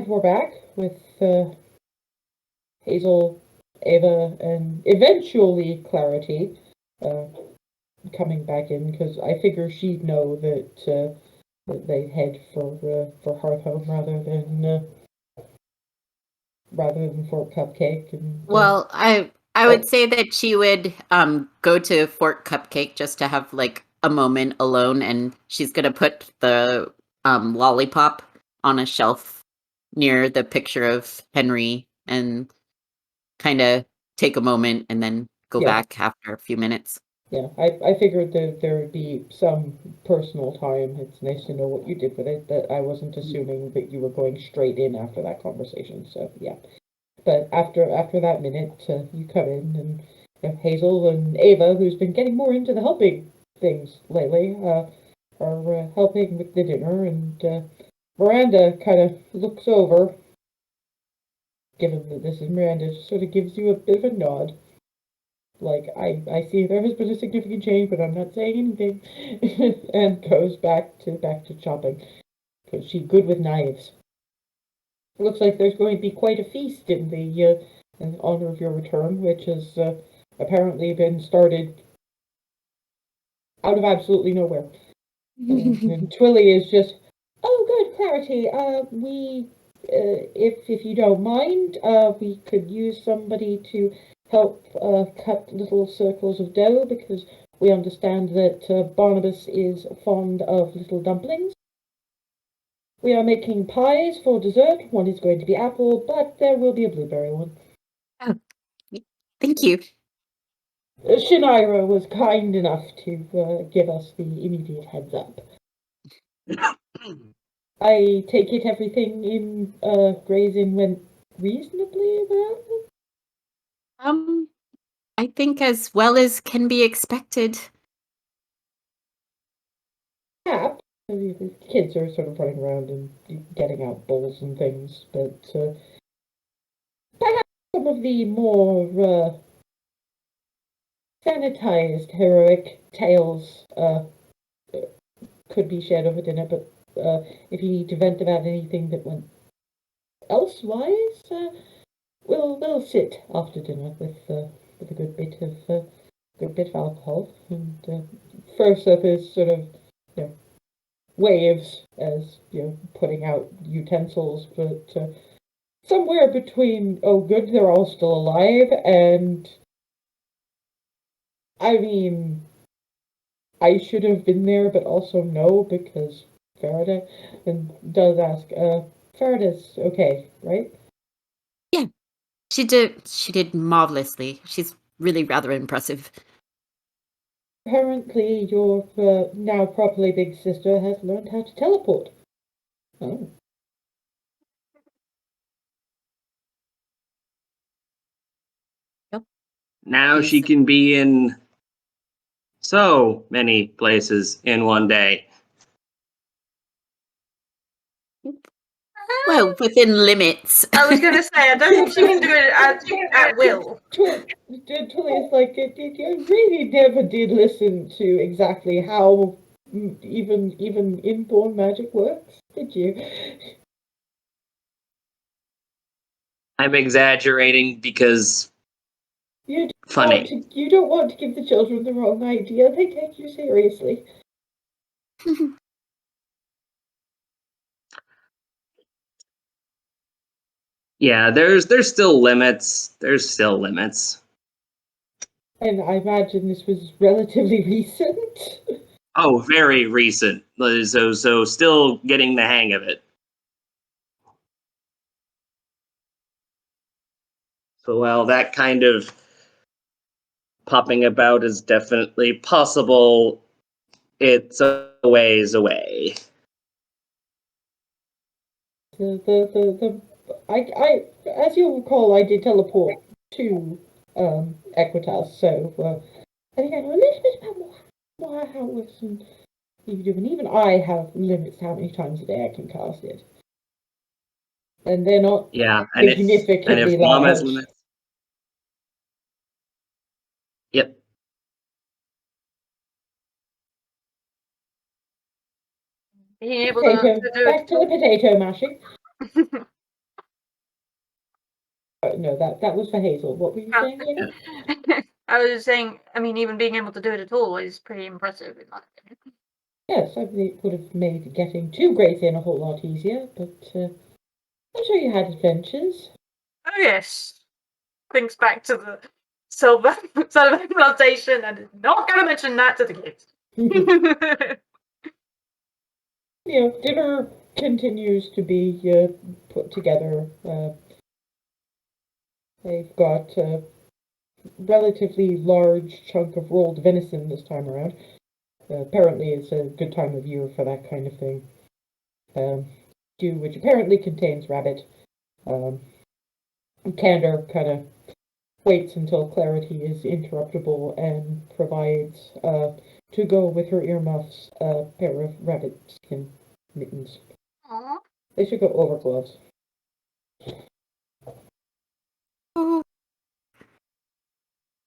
And we're back with Hazel, Ava, and eventually Clarity coming back in, because I figure she'd know that they'd head for Hearthhome rather than Fort Cupcake. And well, I would say that she would go to Fort Cupcake just to have like a moment alone, and she's gonna put the lollipop on a shelf near the picture of Henry and kind of take a moment and then go back after a few minutes. Yeah, I figured that there would be some personal time. It's nice to know what you did with it, but I wasn't assuming that you were going straight in after that conversation. So yeah, but after that minute, you come in, and Hazel and Ava, who's been getting more into the helping things lately, are helping with the dinner, and Miranda kind of looks over. Given that this is Miranda, just sort of gives you a bit of a nod. Like, I see there has been a significant change, but I'm not saying anything. And goes back to chopping. Because she's good with knives. It looks like there's going to be quite a feast in honor of your return, which has apparently been started out of absolutely nowhere. And Twilly is just, oh, good, Clarity. If you don't mind, we could use somebody to help cut little circles of dough, because we understand that Barnabas is fond of little dumplings. We are making pies for dessert. One is going to be apple, but there will be a blueberry one. Oh, thank you. Shinaira was kind enough to give us the immediate heads up. I take it everything in Gray's Inn went reasonably well? I think as well as can be expected. Yeah, the kids are sort of running around and getting out bowls and things, but perhaps some of the more sanitized heroic tales could be shared over dinner, but if you need to vent about anything that went elsewise, we'll sit after dinner with a good bit of alcohol. And first up is sort of waves as putting out utensils, but somewhere between oh good they're all still alive and I mean I should have been there, but also no, because Faraday and does ask Faraday's okay, right? Yeah, she did marvelously. She's really rather impressive. Apparently your now properly big sister has learned how to teleport. Oh. Yep. Now she can be in so many places in one day. Well, within limits. I was going to say, I don't think she can do it at will. Tully's like, I really never did listen to exactly how even inborn magic works, did you? I'm exaggerating because funny. You don't want to give the children the wrong idea. They take you seriously. Yeah, there's still limits. There's still limits. And I imagine this was relatively recent. Oh, very recent. So still getting the hang of it. So while that kind of popping about is definitely possible, it's a ways away. I as you'll recall, I did teleport to Equitas, so I think I know a little bit about how it works, and even I have limits to how many times a day I can cast it. And they're not significantly Mom has large. limits. Yep. Being able Potato. to do Back to the potato mashing. No, that was for Hazel. What were you saying, Amy? I was just saying, I mean, even being able to do it at all is pretty impressive, in my opinion. Yes, it would have made getting to Great Inn a whole lot easier, but I'm sure you had adventures. Oh, yes. Thinks back to the silver plantation and not going to mention that to the kids. Dinner continues to be put together. They've got a relatively large chunk of rolled venison this time around. Apparently, it's a good time of year for that kind of thing. Stew, which apparently contains rabbit. Candor kind of waits until Clarity is interruptible and provides, to go with her earmuffs, a pair of rabbit skin mittens. Aww. They should go over gloves. Oh,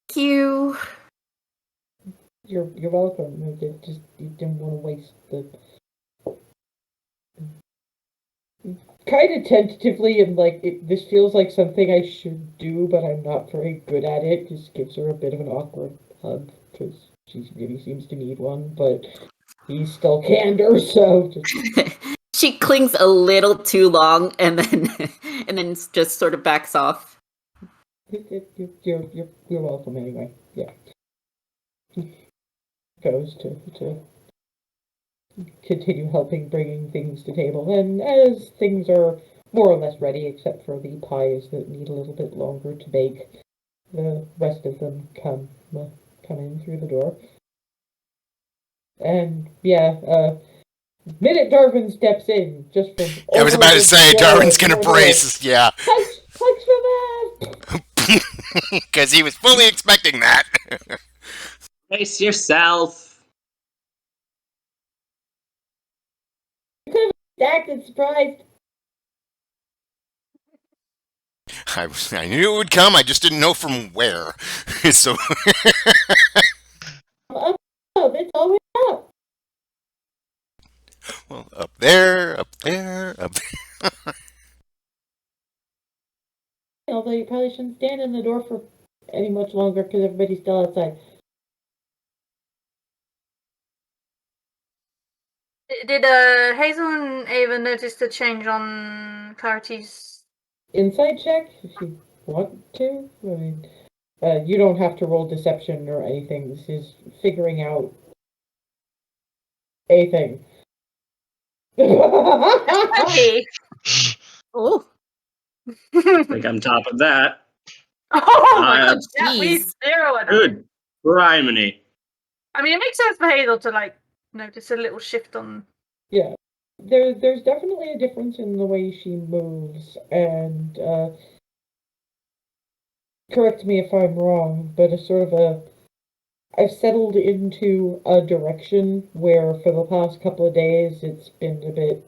thank you. You're welcome. You didn't want to waste the. Kind of tentatively, and this feels like something I should do, but I'm not very good at it. Just gives her a bit of an awkward hug because she really seems to need one, but he's still Candor, so just. She clings a little too long and then just sort of backs off. You're welcome anyway. Yeah. Goes to continue helping bringing things to table, and as things are more or less ready, except for the pies that need a little bit longer to bake, the rest of them come in through the door. And minute Darwin steps in, just from I was about to say, Darwin's gonna brace. Yeah. Hugs for that! Because he was fully expecting that. Brace yourself. Acted surprised. I knew it would come. I just didn't know from where. So. Oh, it's always up. Well, up there, up there, up there. Although you probably shouldn't stand in the door for any much longer because everybody's still outside. Did Hazel and Ava notice the change on Clarity's? Inside check if you want to. I mean, you don't have to roll deception or anything. This is figuring out a thing. Hey. Oh, I think I'm top of that. Oh my god, jeez. that leaves 0 and Good. Criminy. I mean, it makes sense for Hazel to notice a little shift on. Yeah. There's definitely a difference in the way she moves, and correct me if I'm wrong, but I've settled into a direction where for the past couple of days it's been a bit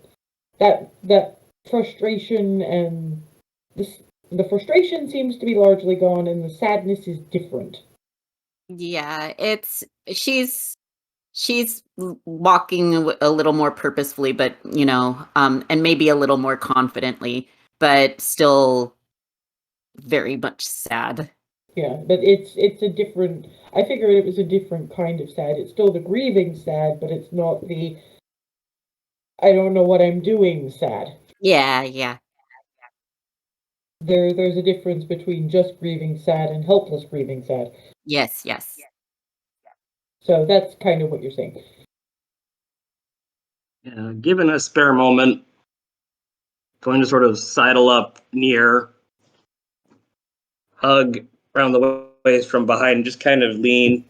that frustration, and the frustration seems to be largely gone and the sadness is different. Yeah, she's walking a little more purposefully, but and maybe a little more confidently, but still very much sad. Yeah, but it's a different. I figured it was a different kind of sad. It's still the grieving sad, but it's not the I don't know what I'm doing sad. Yeah. There's a difference between just grieving sad and helpless grieving sad. Yes. So that's kind of what you're saying. Given a spare moment, going to sort of sidle up near, hug around the waist from behind, and just kind of lean.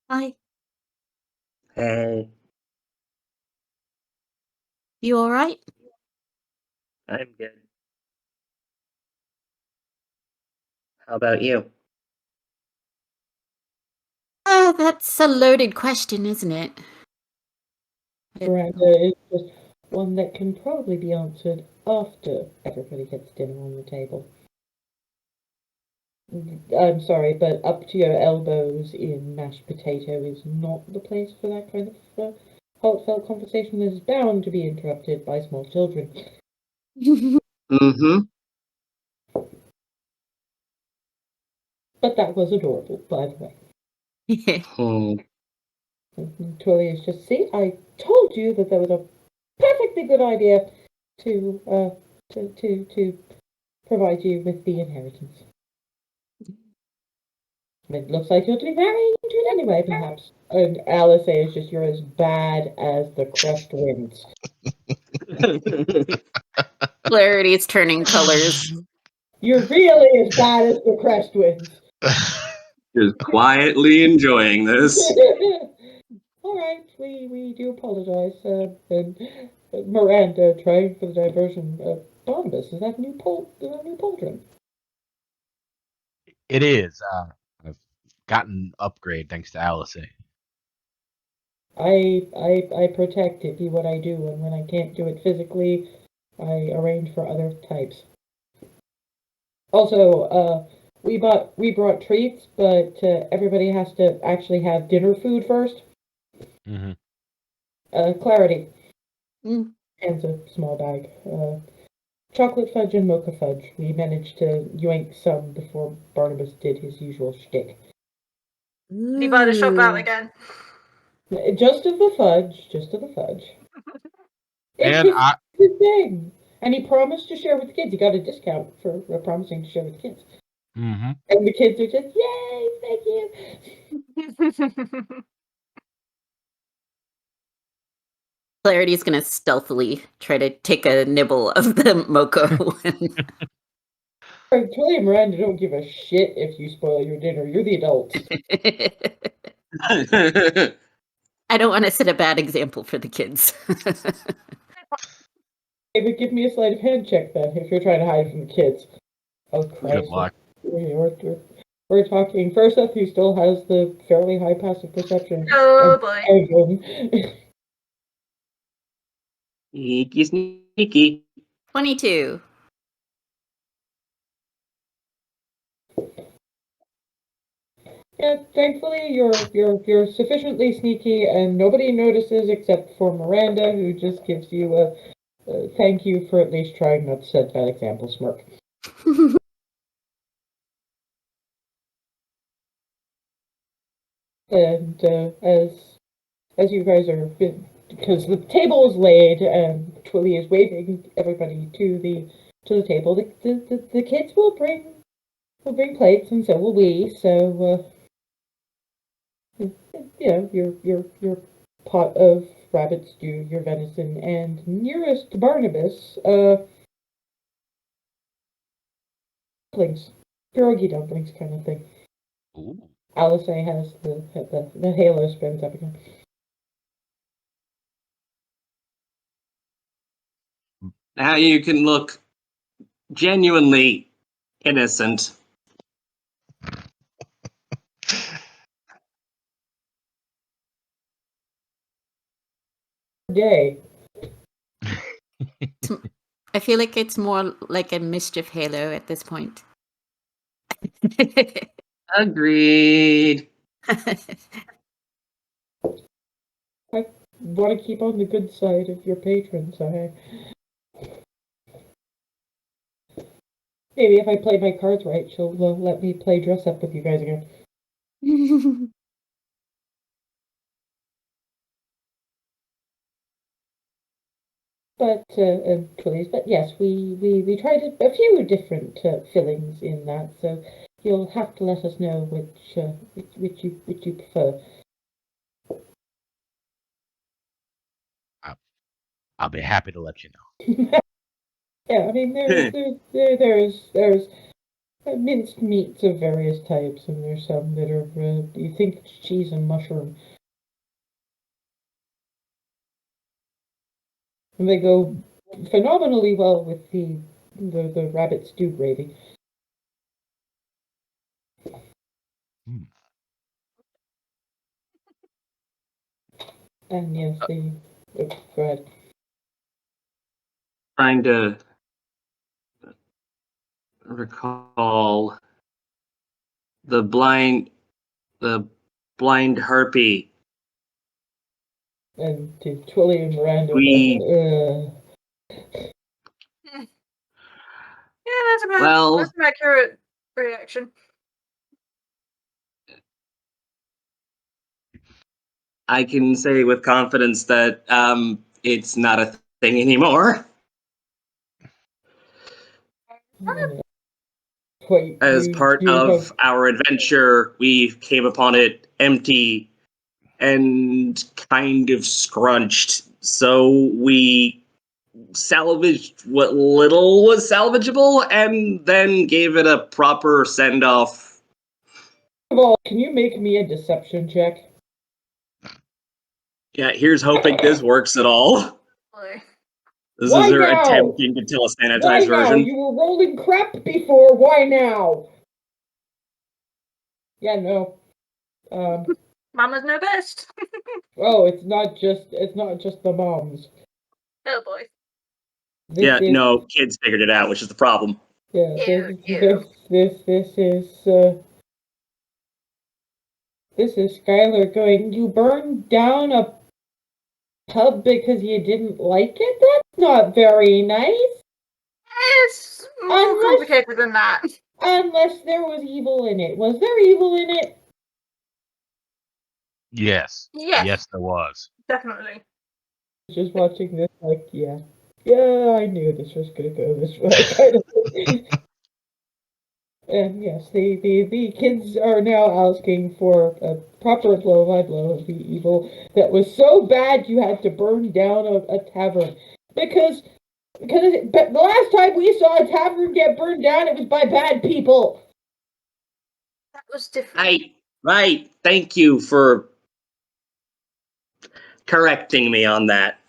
Hi. Hey, You all right? I'm good. How about you? That's a loaded question, isn't it? Miranda is just one that can probably be answered after everybody gets dinner on the table. I'm sorry, but up to your elbows in mashed potato is not the place for that kind of heartfelt conversation that is bound to be interrupted by small children. Mm-hmm. But that was adorable, by the way. Hmm. And Twilly is just, see, I told you that was a perfectly good idea to provide you with the inheritance. It looks like you'll be very into it anyway, perhaps. And Alice is just, you're as bad as the crest winds. Clarity's turning colors. You're really as bad as the crest winds. Just quietly enjoying this. All right, we do apologize. And Miranda, trying for the diversion. Barnabas, is that new pauldron? It is. I've gotten an upgrade thanks to Alice. I protect it, be what I do, and when I can't do it physically, I arrange for other types. Also, we brought treats, but everybody has to actually have dinner food first. Mm-hmm. Clarity. Mm. Hands a small bag. Chocolate fudge and mocha fudge. We managed to yoink some before Barnabas did his usual shtick. You buy the shop out again. Just of the fudge. Just of the fudge. And It's his thing. And he promised to share with the kids. He got a discount for promising to share with the kids. Mm-hmm. And the kids are just, yay, thank you. Clarity's gonna stealthily try to take a nibble of the mocha one. Twilly and Miranda don't give a shit if you spoil your dinner. You're the adults. I don't want to set a bad example for the kids. David, give me a sleight of hand check then, if you're trying to hide from the kids. Oh, Christ. Good luck. We're talking Furseth, who still has the fairly high passive perception. Oh boy. Sneaky, sneaky. 22. Yeah, thankfully you're sufficiently sneaky, and nobody notices except for Miranda, who just gives you a thank you for at least trying not to set that example smirk. And as you guys are, because the table is laid and Twilly is waving everybody to the table, the kids will bring plates, and so will we. So your pot of rabbit stew, your venison, and nearest Barnabas, dumplings, pierogi dumplings, kind of thing. Ooh. Alice has the halo spins up again. Now you can look genuinely innocent. Day. I feel like it's more like a mischief halo at this point. Agreed. I want to keep on the good side of your patrons. Maybe if I play my cards right, she'll let me play dress up with you guys again. But but yes, we tried a few different fillings in that, so you'll have to let us know which you prefer. I'll be happy to let you know. Yeah, I mean there's minced meats of various types, and there's some that are you think it's cheese and mushroom, and they go phenomenally well with the rabbit stew gravy. Hmm. And yes, go ahead. Trying to recall the blind harpy. And to Twilly and Miranda. Yeah, that's Well- an accurate reaction. I can say with confidence that it's not a thing anymore. Wait, As part you of have our adventure, we came upon it empty and kind of scrunched. So we salvaged what little was salvageable and then gave it a proper send off. First of all, can you make me a deception check? Yeah, here's hoping this works at all. Boy. This Why is her now? attempting to tell a Why sanitized now? version. You were rolling crap before. Why now? Yeah, no. Mama's know best. Oh, it's not just the moms. Oh boy. This Yeah, is, no, kids figured it out, which is the problem. Yeah, Ew, this is Skylar going, you burned down a pub because you didn't like it? That's not very nice. It's more Unless- complicated than that. Unless there was evil in it. Was there evil in it? Yes. Yes. Yes, there was. Definitely. Just watching this, like, yeah, I knew this was gonna go this way, kind of thing. And yes, the kids are now asking for a proper blow-by-blow of the evil that was so bad you had to burn down a tavern. Because but the last time we saw a tavern get burned down, it was by bad people. That was different. Right. Thank you for correcting me on that.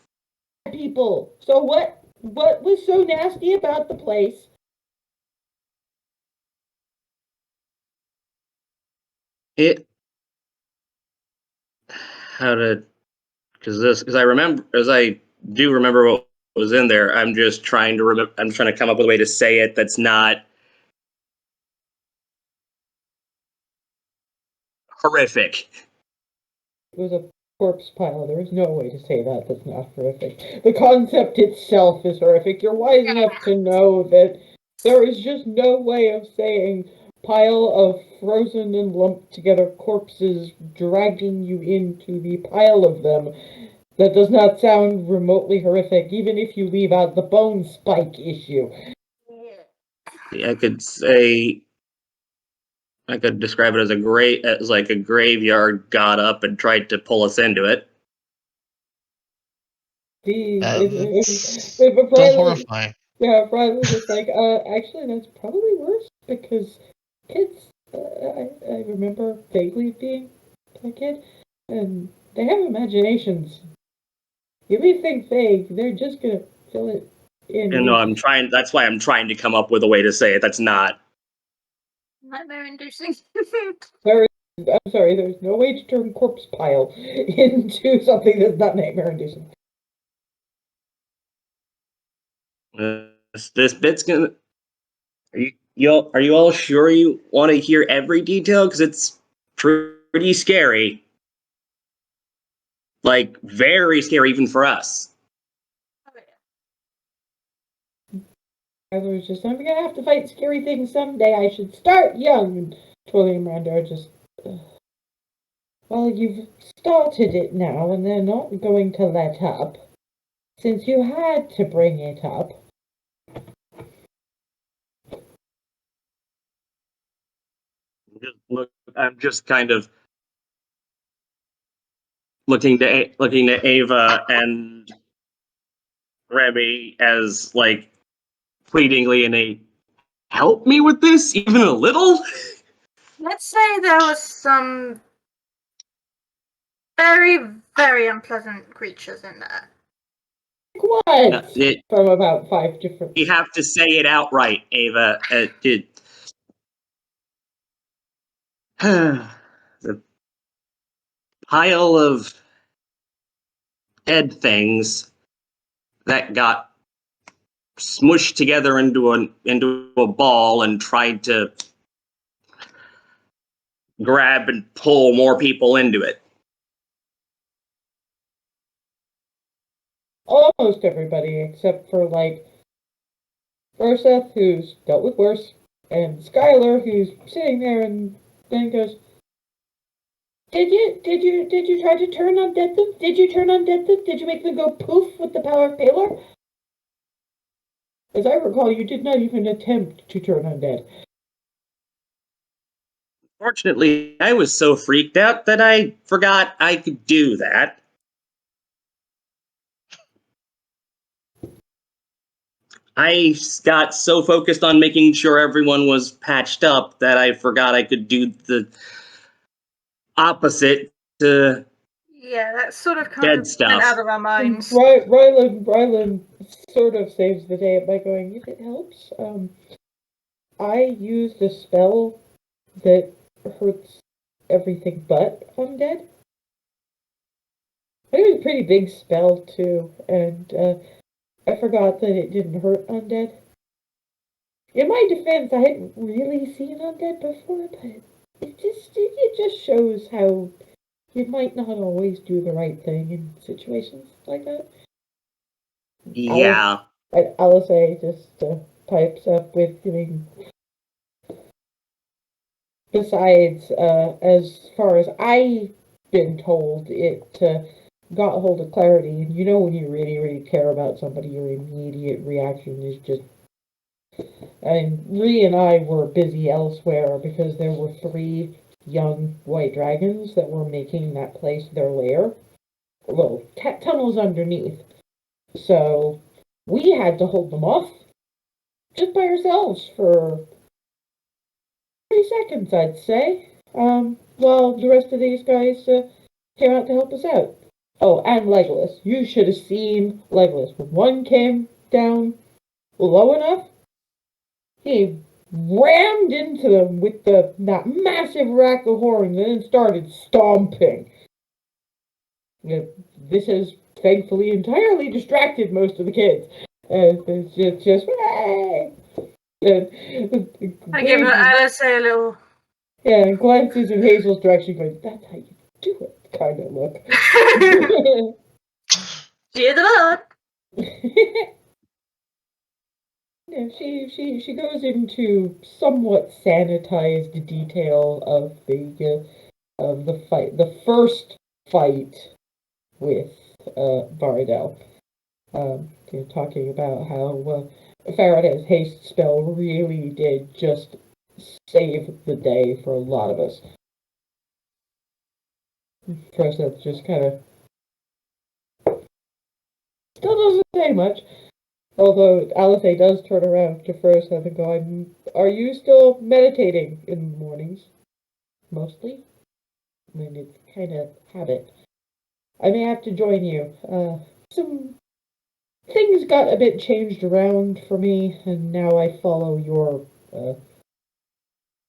People. So what was so nasty about the place? It how to because I do remember what was in there. I'm just trying to remember. I'm trying to come up with a way to say it that's not horrific. It was a corpse pile. There is no way to say that. That's not horrific. The concept itself is horrific. You're wise enough to know that there is just no way of saying pile of frozen and lumped together corpses dragging you into the pile of them. That does not sound remotely horrific, even if you leave out the bone spike issue. I could describe it as like a graveyard got up and tried to pull us into it. If Still Riley, horrifying. yeah, Riley was like, actually, that's probably worse because kids, I remember vaguely being a kid, and they have imaginations. You leave things vague, they're just gonna fill it in. And no, that's why I'm trying to come up with a way to say it that's not. Nightmare inducing. I'm sorry, there's no way to turn corpse pile into something that's not nightmare inducing. This bit's gonna. Are you all sure you want to hear every detail? Because it's pretty scary. Like, very scary even for us. I was just, I'm gonna have to fight scary things someday. I should start young. And Tori and Miranda are just, well, you've started it now, and they're not going to let up. Since you had to bring it up. I'm just kind of looking to Ava and Remy as like pleadingly in a help me with this even a little. Let's say there was some very, very unpleasant creatures in there. What? From about 5 different. You have to say it outright, Ava. The pile of dead things that got smushed together into a ball and tried to grab and pull more people into it. Almost everybody except for like Urseth, who's dealt with worse, and Skylar, who's sitting there and then goes, Did you try to turn undead them? Did you turn undead them? Did you make them go poof with the power of Palor? As I recall, you did not even attempt to turn undead. Fortunately, I was so freaked out that I forgot I could do that. I got so focused on making sure everyone was patched up that I forgot I could do the opposite to Yeah, that's sort of kind dead of went stuff. out of our minds. Rylan sort of saves the day by going, if it helps, I used a spell that hurts everything but undead. I think it was a pretty big spell, too, and I forgot that it didn't hurt undead. In my defense, I hadn't really seen undead before, but it just shows how you might not always do the right thing in situations like that. Yeah. Alice just pipes up with giving. Besides, as far as I've been told, it got hold of clarity, and you know when you really, really care about somebody, your immediate reaction is just. And Ree and I were busy elsewhere because there were 3 young white dragons that were making that place their lair. Well, tunnels underneath. So we had to hold them off just by ourselves for 30 seconds, I'd say. While the rest of these guys came out to help us out. Oh, and Legolas. You should have seen Legolas. When one came down low enough, he rammed into them with that massive rack of horns and then started stomping. This has thankfully entirely distracted most of the kids. It's just hey! I give Alice a little. Yeah, glances in Hazel's direction, going, "That's how you do it," kind of look. Cheer the Lord. Yeah, she goes into somewhat sanitized detail of the fight, the first fight with Bardell. Talking about how Faraday's haste spell really did just save the day for a lot of us. First, that's just kind of still doesn't say much. Although Alice does turn around to First and go, "Are you still meditating in the mornings? Mostly? I mean, it's kind of habit. I may have to join you. Some things got a bit changed around for me, and now I follow your,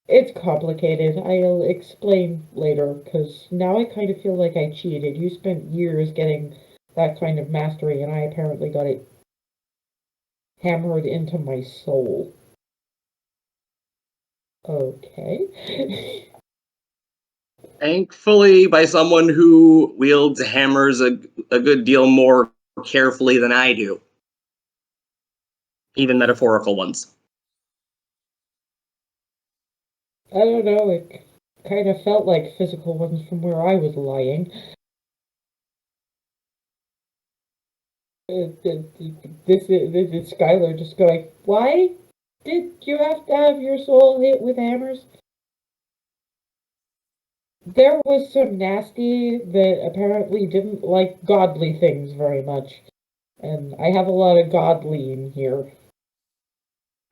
it's complicated. I'll explain later, because now I kind of feel like I cheated. You spent years getting that kind of mastery, and I apparently got it hammered into my soul." Okay. Thankfully, by someone who wields hammers a good deal more carefully than I do. Even metaphorical ones. I don't know, it kind of felt like physical ones from where I was lying. This is Skylar just going, "Why did you have to have your soul hit with hammers?" There was some nasty that apparently didn't like godly things very much. And I have a lot of godly in here.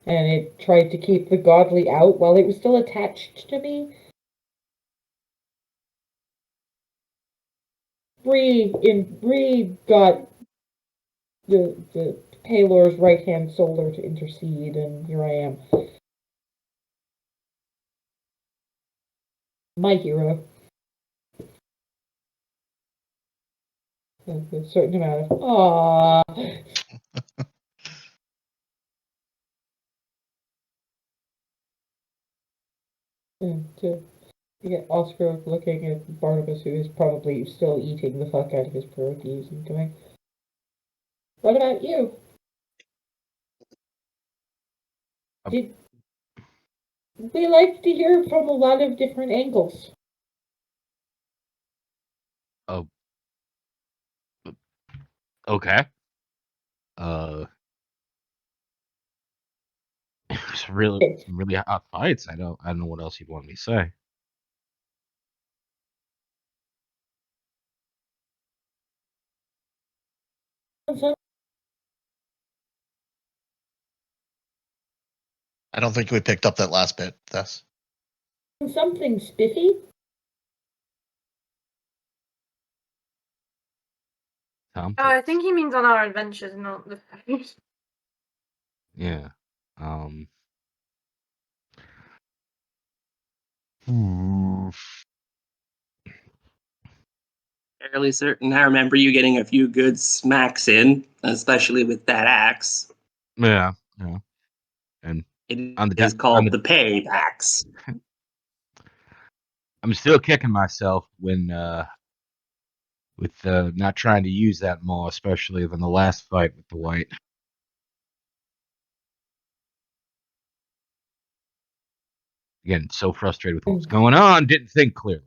And it tried to keep the godly out while it was still attached to me. Bree got the Palor's right-hand soldier to intercede, and here I am. My hero. A certain amount of aww. And you get Oscar looking at Barnabas, who is probably still eating the fuck out of his pierogies, and going, "What about you? Did we like to hear from a lot of different angles?" Oh, okay. It's really hot fights. I don't know what else you'd want me to say. I don't think we picked up that last bit, Thess. Something spiffy? Tom? I think he means on our adventures, not the fight. Yeah. Fairly certain. I remember you getting a few good smacks in, especially with that axe. Yeah. And It on the is called the pay axe. I'm still kicking myself when with not trying to use that maul, especially than the last fight with the white. Again, so frustrated with what was going on, didn't think clearly.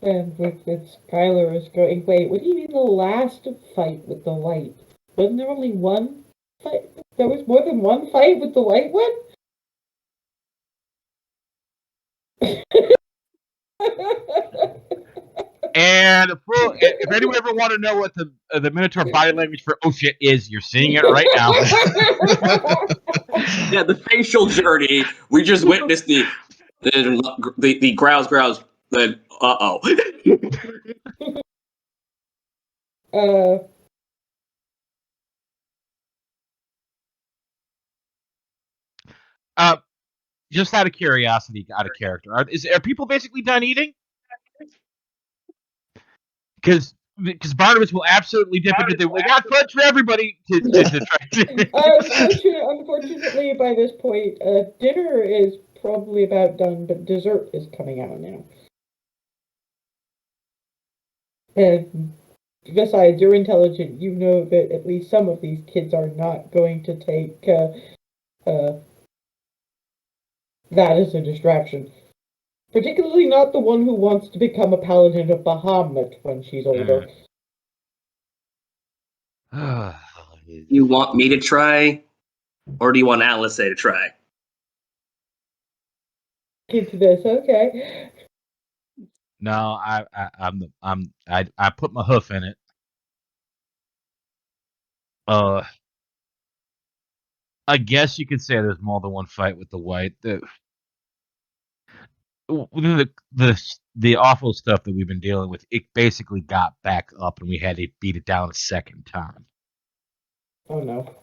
And with Skylar is going, wait, what do you mean the last fight with the white? Wasn't there only one fight? There was more than one fight with the white one? And if anyone ever want to know what the Minotaur body language for oh shit is, you're seeing it right now. Yeah, the facial journey. We just witnessed the growls. Then Just out of curiosity, out of character, are people basically done eating? Because Barnabas will absolutely dip into the we got fudge for everybody to try to. Unfortunately, by this point, dinner is probably about done, but dessert is coming out now. And besides, you're intelligent. You know that at least some of these kids are not going to take that as a distraction. Particularly not the one who wants to become a paladin of Bahamut when she's older. you want me to try, or do you want Alice to try? Into this, okay. No, I put my hoof in it. I guess you could say there's more than one fight with the white. The awful stuff that we've been dealing with, it basically got back up, and we had to beat it down a second time. Oh no.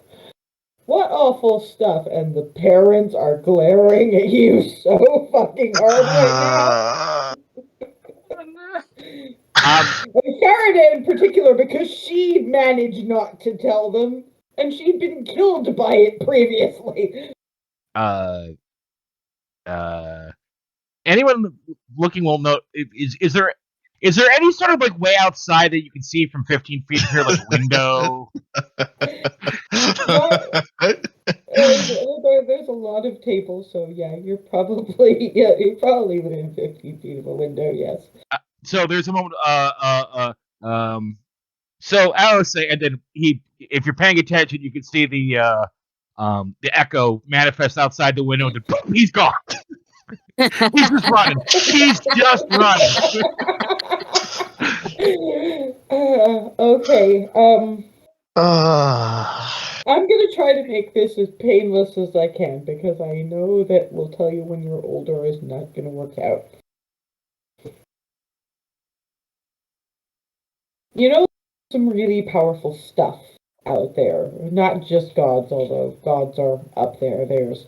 What awful stuff, and the parents are glaring at you so fucking hard right now. Sharada in particular, because she managed not to tell them, and she'd been killed by it previously. Anyone looking will know. Is there any sort of like way outside that you can see from 15 feet here, like a window? There's a lot of tables, so yeah, you're probably within 15 feet of a window. Yes. So there's a moment. So Alice say, and then if you're paying attention, you can see the echo manifest outside the window, and then boom, he's gone. He's just running. He's just running. Okay. I'm gonna try to make this as painless as I can, because I know that will tell you when you're older is not gonna work out. You know, some really powerful stuff out there. Not just gods, although gods are up there. There's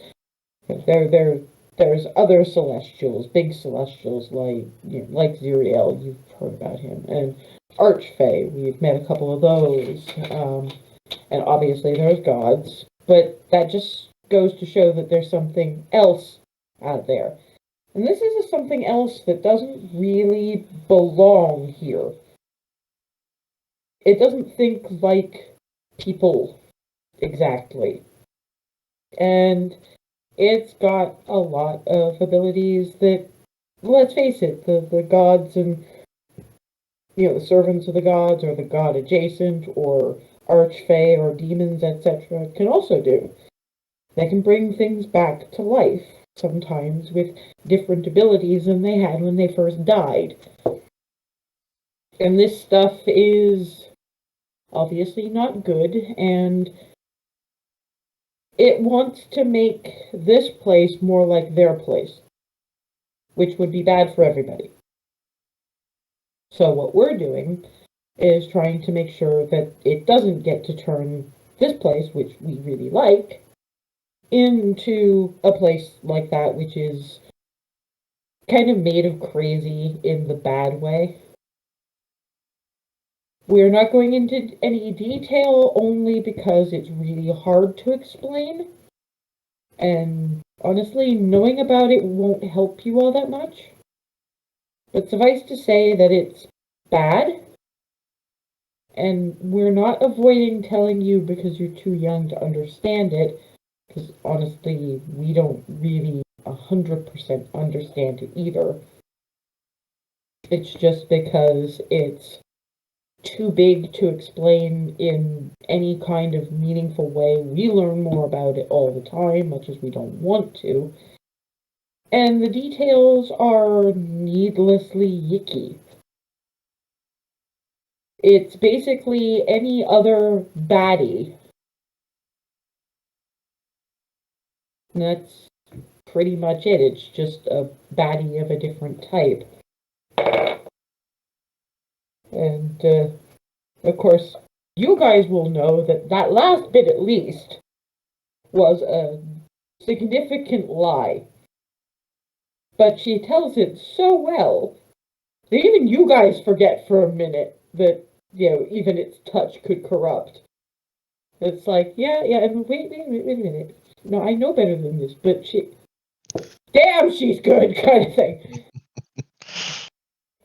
other celestials, big celestials like Zuriel. You've heard about him, and Archfey. We've met a couple of those. And obviously there's gods, but that just goes to show that there's something else out there. And this is something else that doesn't really belong here. It doesn't think like people exactly. And it's got a lot of abilities that, let's face it, the gods and the servants of the gods, or the god adjacent, or archfey, or demons, etc., can also do. They can bring things back to life, sometimes with different abilities than they had when they first died. And this stuff is obviously not good, and it wants to make this place more like their place, which would be bad for everybody. So what we're doing is trying to make sure that it doesn't get to turn this place, which we really like, into a place like that, which is kind of made of crazy in the bad way. We're not going into any detail only because it's really hard to explain. And honestly, knowing about it won't help you all that much. But suffice to say that it's bad. And we're not avoiding telling you because you're too young to understand it. Because honestly, we don't really 100% understand it either. It's just because it's too big to explain in any kind of meaningful way. We learn more about it all the time, much as we don't want to. And the details are needlessly yicky. It's basically any other baddie. And that's pretty much it. It's just a baddie of a different type. And, of course, you guys will know that that last bit, at least, was a significant lie. But she tells it so well that even you guys forget for a minute that, even its touch could corrupt. It's like, and wait a minute. No, I know better than this, but damn, she's good, kind of thing.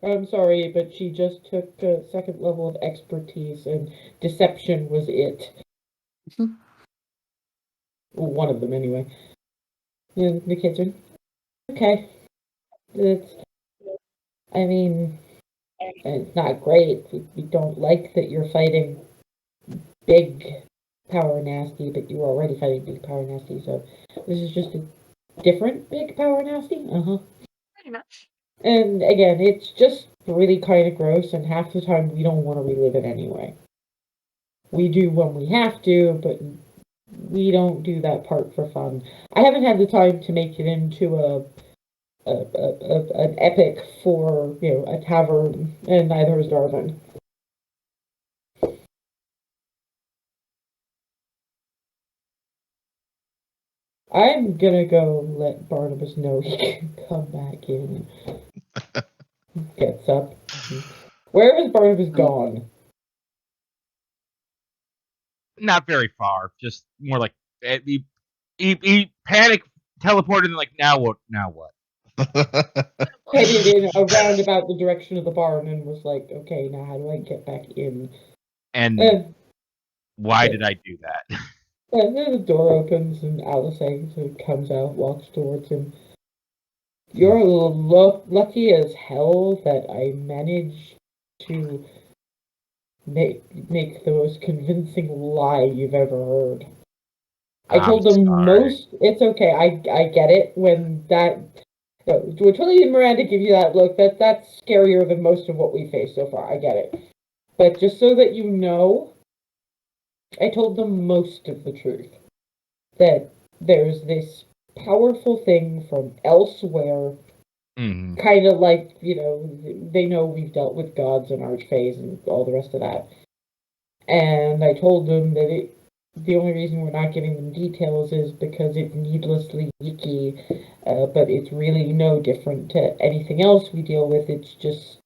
I'm sorry, but she just took a second level of expertise, and deception was it. Well, one of them, anyway. And the kids are, okay. It's not great. We don't like that you're fighting big power nasty, but you were already fighting big power nasty, so this is just a different big power nasty? Pretty much. And again, it's just really kind of gross, and half the time we don't want to relive it anyway. We do when we have to, but we don't do that part for fun. I haven't had the time to make it into an epic for, a tavern, and neither has Darwin. I'm gonna go let Barnabas know he can come back in. Gets up. Where has Barnabas gone? Not very far. Just more like he panicked, teleported, and like now what? Now what? Headed in around about the direction of the barn and was like, okay, now how do I get back in? And why did I do that? And then the door opens and Alice comes out, walks towards him. You're a little lucky as hell that I managed to make the most convincing lie you've ever heard. I told them most. It's okay. I get it. When that, when Twilly and Miranda give you that look, that's scarier than most of what we faced so far. I get it. But just so that you know, I told them most of the truth. That there's this powerful thing from elsewhere, kind of like, they know we've dealt with gods and archfays and all the rest of that. And I told them that the only reason we're not giving them details is because it's needlessly geeky, but it's really no different to anything else we deal with. It's just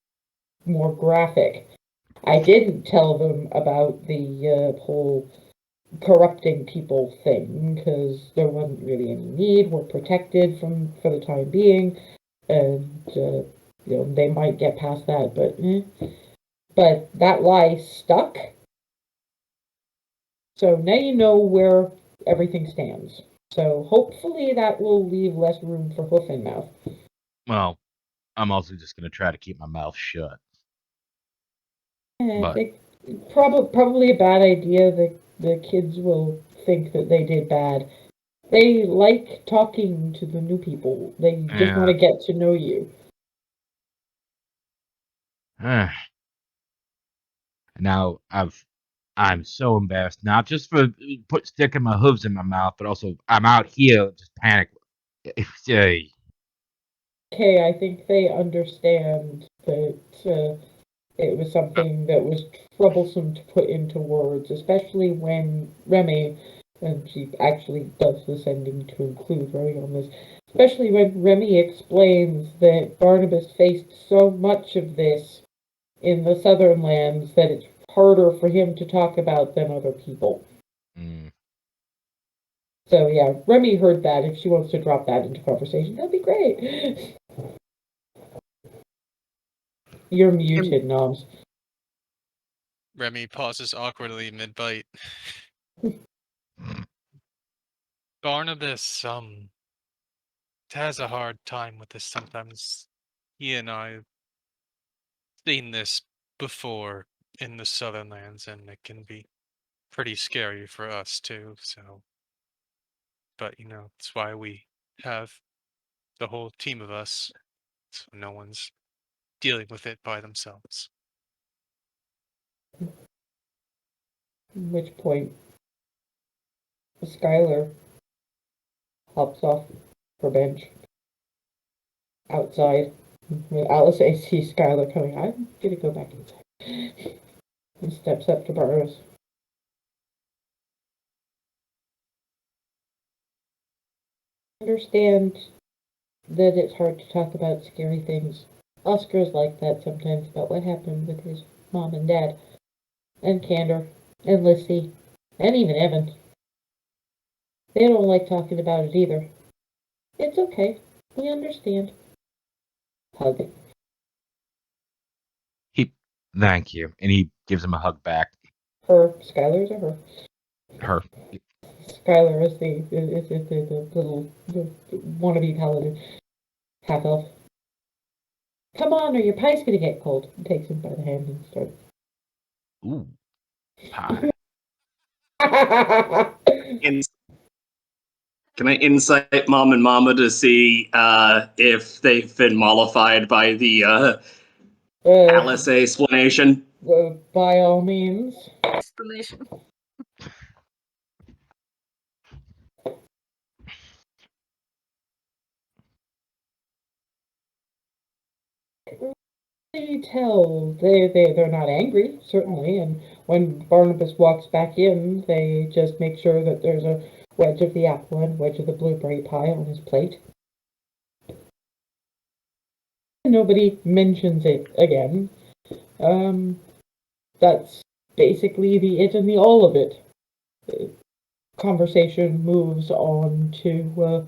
more graphic. I didn't tell them about the whole corrupting people thing, because there wasn't really any need. We're protected for the time being, and they might get past that, but that lie stuck. So now you know where everything stands. So hopefully that will leave less room for hoof and mouth. Well, I'm also just going to try to keep my mouth shut. I But- think probably a bad idea. The kids will think that they did bad. They like talking to the new people. They just want to get to know you. Now I'm so embarrassed, not just for sticking my hooves in my mouth, but also I'm out here just panic. Okay, I think they understand that it was something that was troublesome to put into words, especially when Remy, and she actually does the sending to include Remy on this, especially when Remy explains that Barnabas faced so much of this in the southern lands that it's harder for him to talk about than other people. Mm. So yeah, Remy heard that. If she wants to drop that into conversation, that'd be great. You're muted, Noms. Remy pauses awkwardly mid-bite. Barnabas, has a hard time with this sometimes. He and I have seen this before in the southern lands, and it can be pretty scary for us too, so. But, that's why we have the whole team of us, so no one's dealing with it by themselves. At which point, Skylar hops off her bench outside. When Alice sees Skylar coming, I'm gonna go back inside. And steps up to Barnabas. Understand that it's hard to talk about scary things. Oscar's like that sometimes about what happened with his mom and dad, and Candor, and Lissy, and even Evan. They don't like talking about it either. It's okay. We understand. Hug. Thank you. And he gives him a hug back. Her. Skylar's or her? Her. Skylar is the little wannabe paladin. Half elf. Come on, or your pie's gonna get cold. And takes him by the hand and starts. Ooh. Pie. Can I insight Mom and Mama to see if they've been mollified by the Alice explanation? By all means. Explanation. You tell they're not angry, certainly, and when Barnabas walks back in, they just make sure that there's a wedge of the apple and wedge of the blueberry pie on his plate. Nobody mentions it again. That's basically the it and the all of it. The conversation moves on to,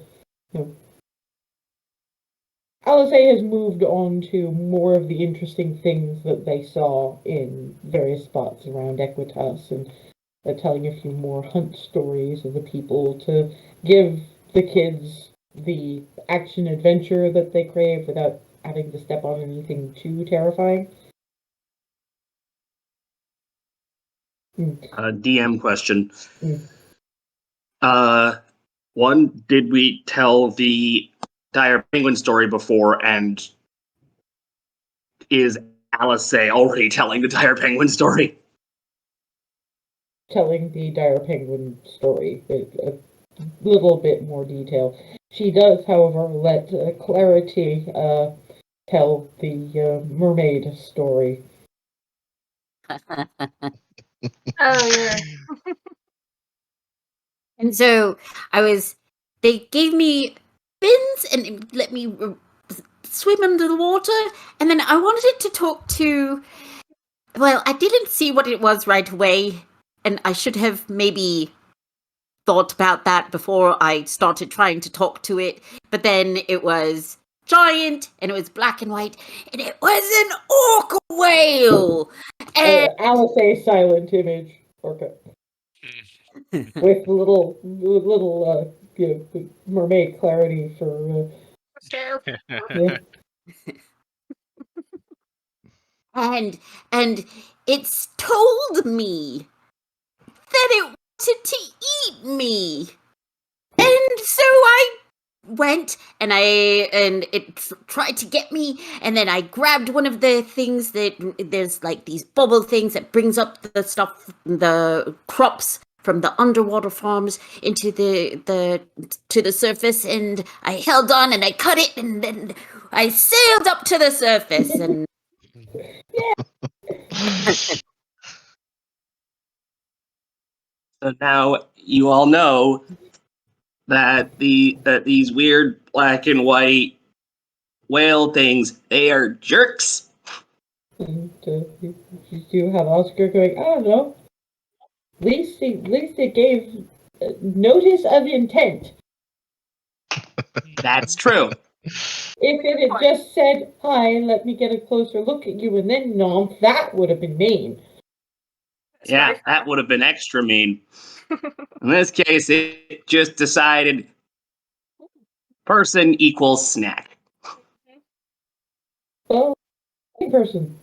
Alice has moved on to more of the interesting things that they saw in various spots around Equitas, and telling a few more hunt stories of the people to give the kids the action adventure that they crave without having to step on anything too terrifying. DM question. Mm. One, did we tell the dire penguin story before, and is Alice already telling the dire penguin story? Telling the dire penguin story a little bit more detail. She does, however, let Clarity tell the mermaid story. Oh yeah. And so they gave me fins and let me swim under the water. And then I wanted to talk to, well, I didn't see what it was right away. And I should have maybe thought about that before I started trying to talk to it. But then it was giant and it was black and white and it was an orca whale. And Alice a silent image orca with little mermaid Clarity for yeah. and it's told me that it wanted to eat me. And so I went and it tried to get me, and then I grabbed one of the things that there's like these bubble things that brings up the stuff, the crops from the underwater farms into to the surface, and I held on and I cut it, and then I sailed up to the surface and So now you all know that these weird black and white whale things, they are jerks. And you have Oscar going, I don't know. At least it gave notice of intent. That's true. If it had just said, hi, let me get a closer look at you, and then nomp, that would have been mean. Yeah, that would have been extra mean. In this case, it just decided person equals snack. Well, person.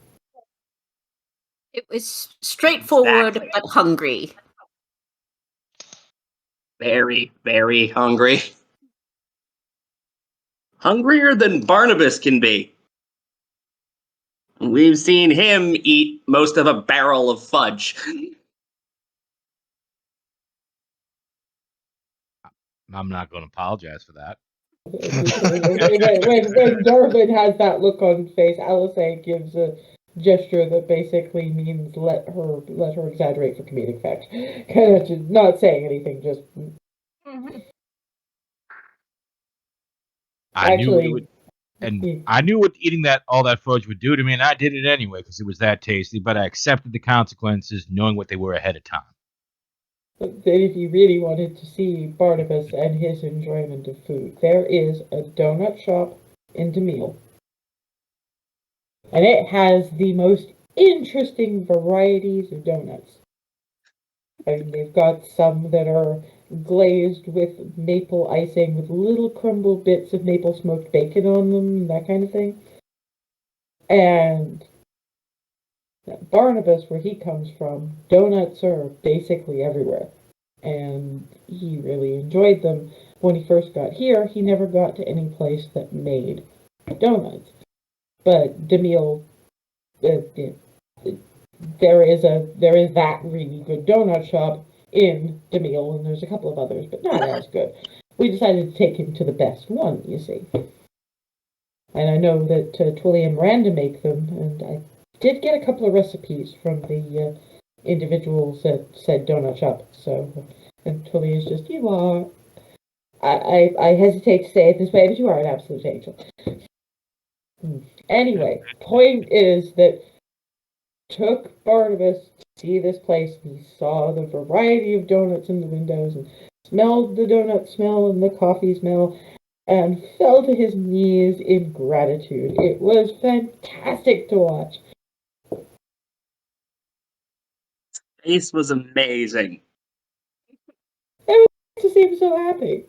it was straightforward Exactly. but hungry. Very, very hungry. Hungrier than Barnabas can be. We've seen him eat most of a barrel of fudge. I'm not going to apologize for that. when Darvin has that look on his face, Alice gives a gesture that basically means let her exaggerate for comedic effect. Kind of just not saying anything, just I knew it actually. would, and I knew what eating all that fudge would do to me, and I did it anyway because it was that tasty. But I accepted the consequences, knowing what they were ahead of time. But then if you really wanted to see Barnabas and his enjoyment of food, there is a donut shop in DeMille. And it has the most interesting varieties of donuts. I mean, they've got some that are glazed with maple icing with little crumbled bits of maple smoked bacon on them, that kind of thing. And Barnabas, where he comes from, donuts are basically everywhere. And he really enjoyed them. When he first got here, he never got to any place that made donuts. But DeMille, there is that really good donut shop in DeMille, and there's a couple of others, but not as good. We decided to take him to the best one, you see. And I know that Twilly and Miranda make them, and I did get a couple of recipes from the individuals at said donut shop. So, and Twilly is just, you are. I hesitate to say it this way, but you are an absolute angel. Anyway, point is that took Barnabas to see this place, and he saw the variety of donuts in the windows, and smelled the donut smell and the coffee smell, and fell to his knees in gratitude. It was fantastic to watch. Face was amazing. It was nice to see him so happy.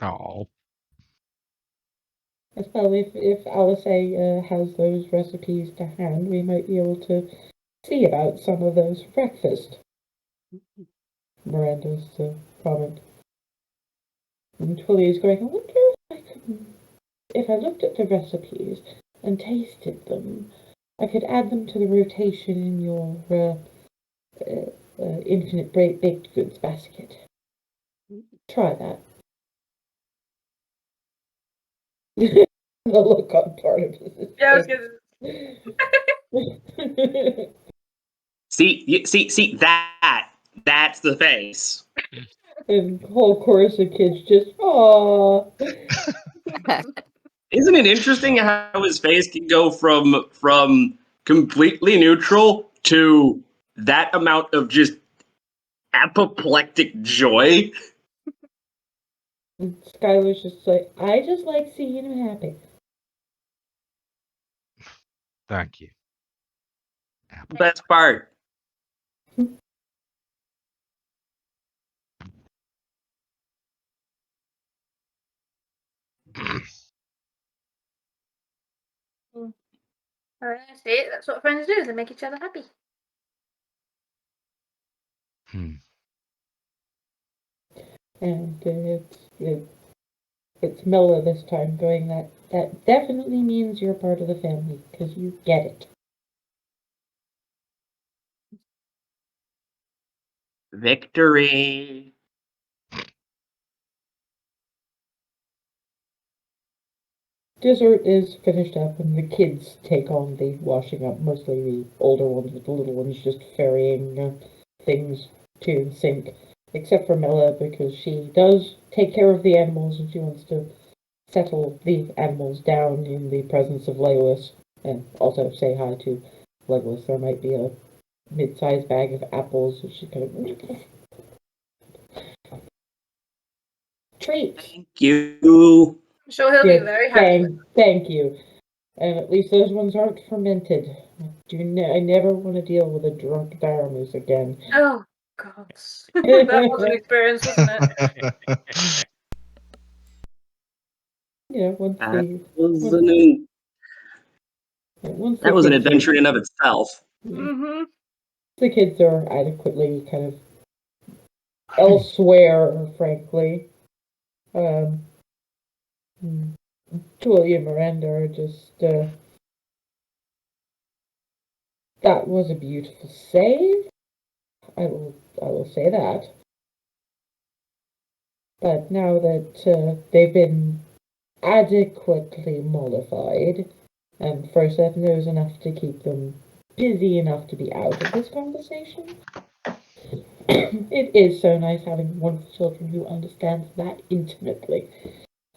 Oh, As well, if Alice has those recipes to hand, we might be able to see about some of those for breakfast. Miranda's comment. And Twilly is going, I wonder if I looked at the recipes and tasted them, I could add them to the rotation in your infinite baked goods basket. Try that. The look on Barnabas' Yeah, I was face. gonna. See that's the face. And whole chorus of kids just, aww. Isn't it interesting how his face can go from completely neutral to that amount of just apoplectic joy? And Skylar's just like, I just like seeing him happy. thank you. Best part. I see. That's what friends do. They make each other happy. And it's Milla this time going, that definitely means you're part of the family, because you get it. Victory. Dessert is finished up, and the kids take on the washing up, mostly the older ones, with the little ones just ferrying things to the sink. Except for Milla, because she does take care of the animals, and she wants to settle the animals down in the presence of Legolas, and also say hi to Legolas. There might be a mid-sized bag of apples, so she kind of treats. Thank you. I'm sure he'll Yeah, be very happy. Thank you. And at least those ones aren't fermented. I never want to deal with a drunk Daramus again. Oh, God. That was an experience, wasn't it? Once That once was an adventure in and of itself. Mm-hmm. the kids are adequately kind of elsewhere, frankly. Julie and Miranda are just, that was a beautiful save. I will say that. But now that they've been adequately mollified, and Froseth knows enough to keep them busy enough to be out of this conversation, it is so nice having wonderful children who understands that intimately.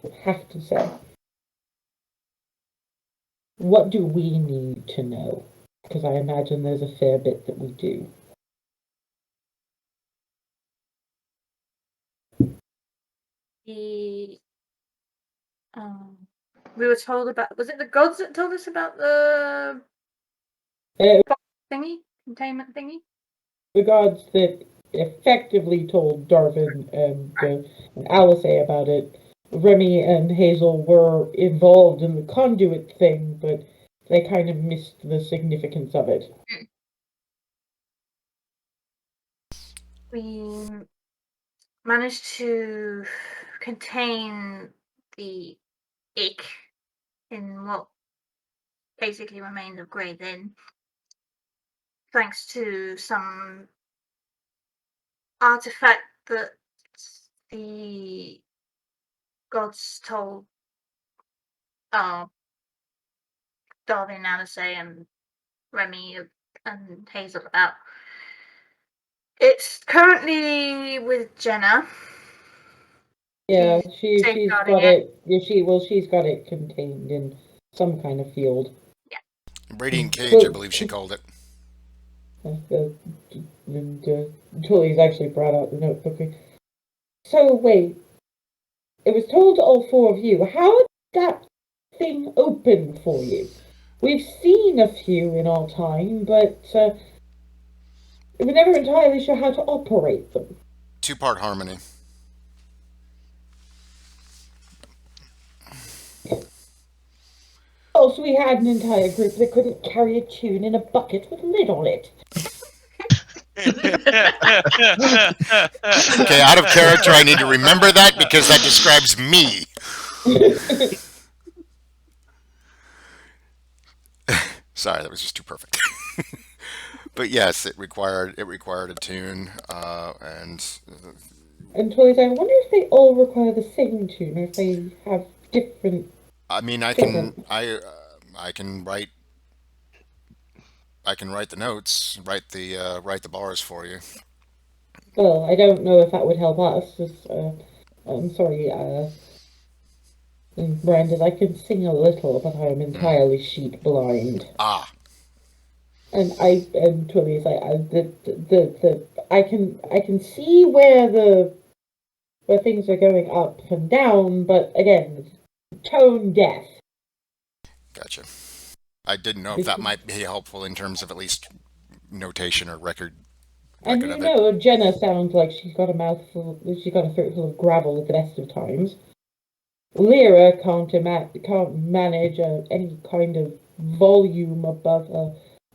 I have to say. What do we need to know? Because I imagine there's a fair bit that we do. We were told about. Was it the gods that told us about the thingy, containment thingy? The gods that effectively told Darvin and Alice about it. Remy and Hazel were involved in the conduit thing, but they kind of missed the significance of it. We managed to contain the ick in what basically remained of Grey Then, thanks to some artifact that the gods told Darwin, Alice, and Remy and Hazel about. It's currently with Jenna. Yeah, she's safeguarding got it. Yeah, she's got it contained in some kind of field. Yeah. Radiant cage, I believe she called it. And Julie's actually brought out the notebook. So wait, it was told to all four of you. How did that thing open for you? We've seen a few in our time, but we're never entirely sure how to operate them. Two-part harmony. Also, we had an entire group that couldn't carry a tune in a bucket with a lid on it. Okay, out of character, I need to remember that because that describes me. Sorry, that was just too perfect. But yes, it required a tune, and Toys, I wonder if they all require the same tune, or if they have different. I mean, I can write the notes, write the bars for you. Well, I don't know if that would help us. I'm sorry, Brandon, I can sing a little, but I am entirely sheet blind. Ah. And Twilly is like, I can see where things are going up and down, but again, tone deaf. Gotcha. I didn't know if that might be helpful in terms of at least notation or record. And you know, Jenna sounds like she's got a throat full of gravel at the best of times. Lyra can't manage any kind of volume above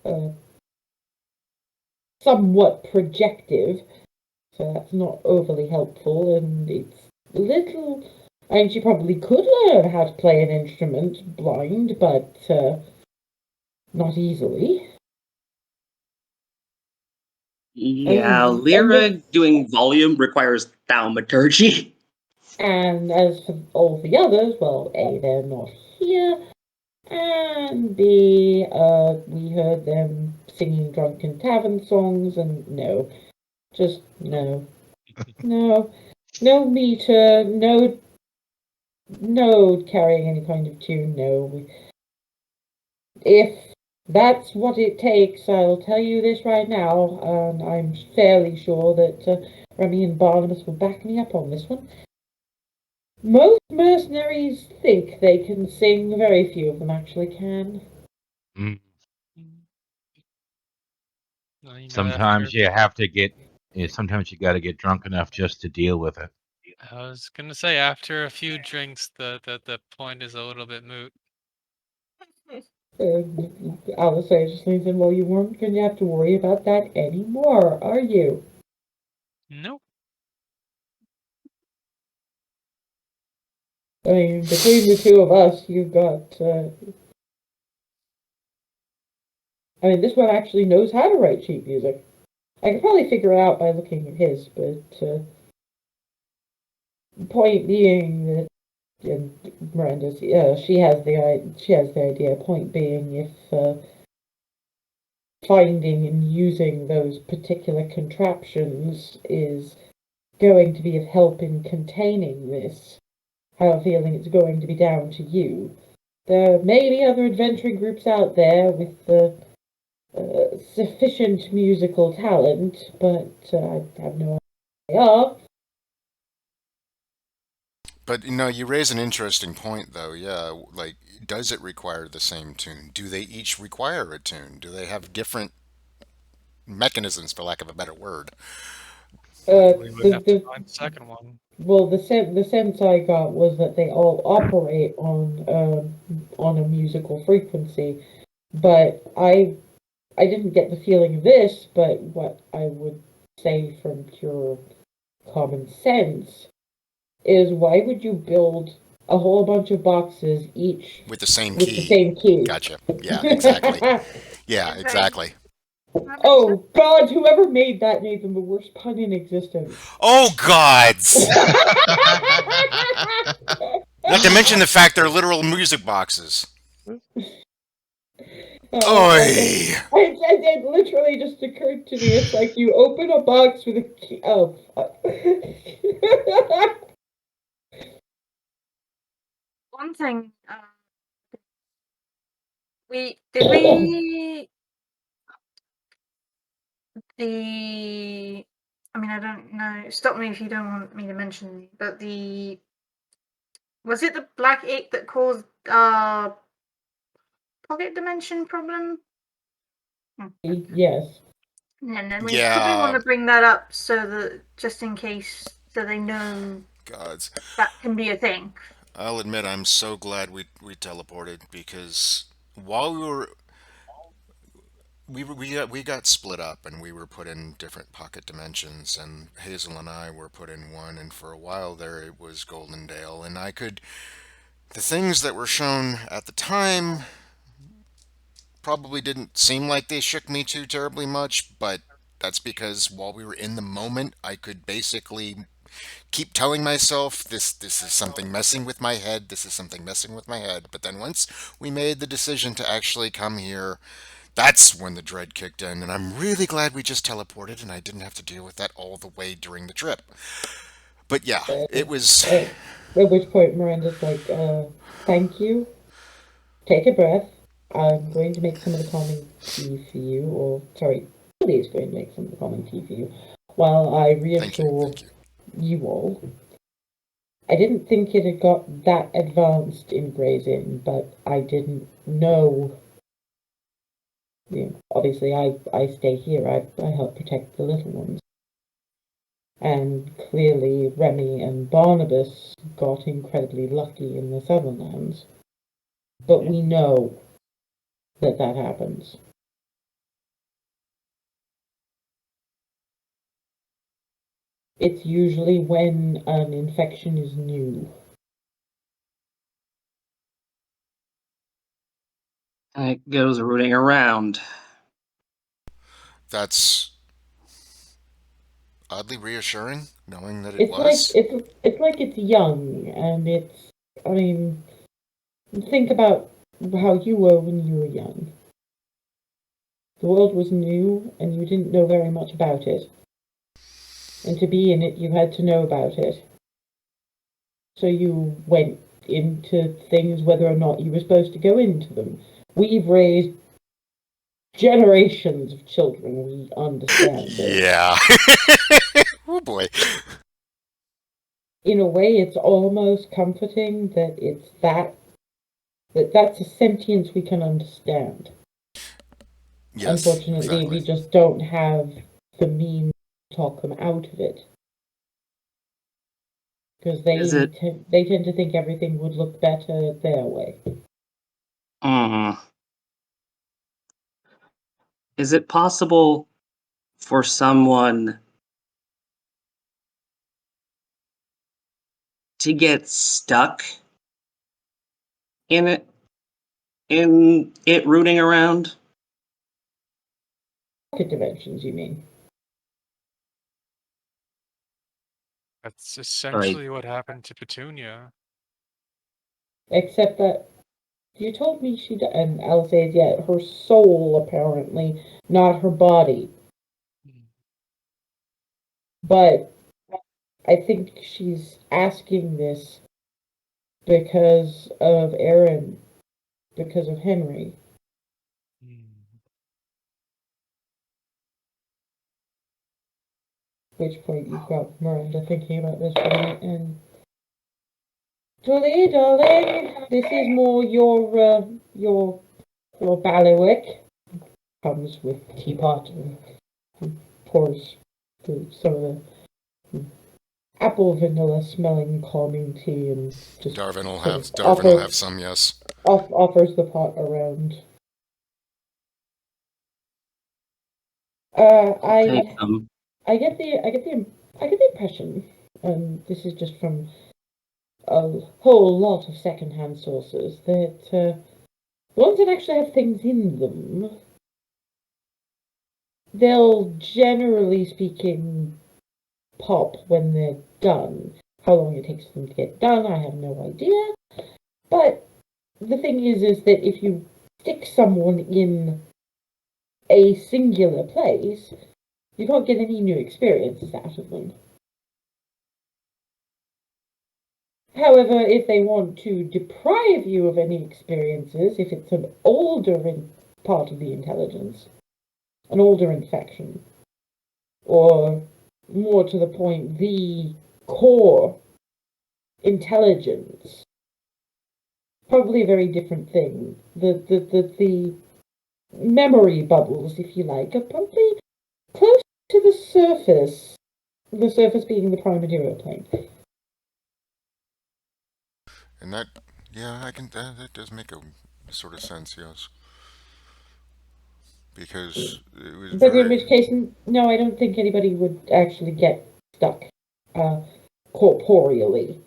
a somewhat projective, so that's not overly helpful, and it's little. I mean, she probably could learn how to play an instrument blind, but not easily. Yeah, And Lyra doing volume requires thaumaturgy. And as for all the others, well, A, they're not here, and B, we heard them singing drunken tavern songs, and no. Just no. No. No meter, no carrying any kind of tune, no. If that's what it takes, I'll tell you this right now, and I'm fairly sure that Remy and Barnabas will back me up on this one. Most mercenaries think they can sing, very few of them actually can. Mm. Well, you know, Sometimes after, you have to get. Sometimes you got to get drunk enough just to deal with it. I was gonna say after a few drinks, the point is a little bit moot. Alistair just leans in, well, you weren't going to have to worry about that anymore, are you? Nope. I mean, between the two of us, you've got, I mean, this one actually knows how to write sheet music. I could probably figure it out by looking at his, but, point being that, and Miranda's, she has the idea, point being if, finding and using those particular contraptions is going to be of help in containing this, I have a feeling it's going to be down to you. There may be other adventuring groups out there with sufficient musical talent, but I have no idea what they are. But you know, you raise an interesting point, though. Yeah, like, does it require the same tune? Do they each require a tune? Do they have different mechanisms, for lack of a better word? We would have to find the second one. Well, the sense I got was that they all operate on a musical frequency, but I didn't get the feeling of this. But what I would say from pure common sense is, why would you build a whole bunch of boxes each With the same with the key. same key? Gotcha. Yeah, exactly. Yeah, exactly. Oh God! Whoever made that made them the worst pun in existence. Oh, gods! Not to mention the fact they're literal music boxes. Oi! It literally just occurred to me. It's like you open a box with a key. Oh, fuck. One thing, we the I mean, I don't know. Stop me if you don't want me to mention, but was it the black ink that caused pocket dimension problem? Yes. And then we probably want Yeah, to bring that up so that just in case, so they know gods. that can be a thing. I'll admit I'm so glad we teleported, because while we got split up and we were put in different pocket dimensions, and Hazel and I were put in one, and for a while there it was Goldendale, and the things that were shown at the time probably didn't seem like they shook me too terribly much, but that's because while we were in the moment, I could basically keep telling myself, this is something messing with my head, this is something messing with my head. But then once we made the decision to actually come here, that's when the dread kicked in, and I'm really glad we just teleported and I didn't have to deal with that all the way during the trip. But yeah, it was. At which point Miranda's like, thank you. Take a breath. I'm going to make some of the calming tea for you, or sorry, Billy is going to make some of the calming tea for you, while I reassure Thank you. you all. I didn't think it had got that advanced in Gray's Inn, but I didn't know. You know, obviously, I stay here. I help protect the little ones. And clearly Remy and Barnabas got incredibly lucky in the Southern Lands. But we know that that happens. It's usually when an infection is new. And it goes rooting around. That's oddly reassuring, knowing that it It's was. like it's young, and it's, I mean, think about how you were when you were young. The world was new, and you didn't know very much about it. And to be in it, you had to know about it. So you went into things whether or not you were supposed to go into them. We've raised generations of children. We understand this. Yeah. Oh boy. In a way, it's almost comforting that it's that's a sentience we can understand. Yes. Unfortunately, Exactly. we just don't have the means to talk them out of it. Because they tend to think everything would look better their way. Is it possible for someone to get stuck in it rooting around? Pocket dimensions, you mean? That's essentially what happened to Petunia. Except that you told me and I'll say it yet, her soul apparently, not her body. But I think she's asking this because of Aaron, because of Henry. Which point you've got Miranda thinking about this for a minute, and Julie, darling, this is more your bailiwick. Comes with teapot and pours some of the apple vanilla smelling calming tea and just Darvin will offers, have some, yes. offers the pot around. I get the impression, and this is just from a whole lot of secondhand sources, that the ones that actually have things in them, they'll generally speaking pop when they're done. How long it takes them to get done, I have no idea. But the thing is that if you stick someone in a singular place, you can't get any new experiences out of them. However, if they want to deprive you of any experiences, if it's an older part of the intelligence, an older infection, or more to the point, the core intelligence, probably a very different thing. The memory bubbles, if you like, are probably close to the surface being the prime material plane. And that, yeah, that does make a sort of sense, yes. Because it was But in which case, no, I don't think anybody would actually get stuck corporeally.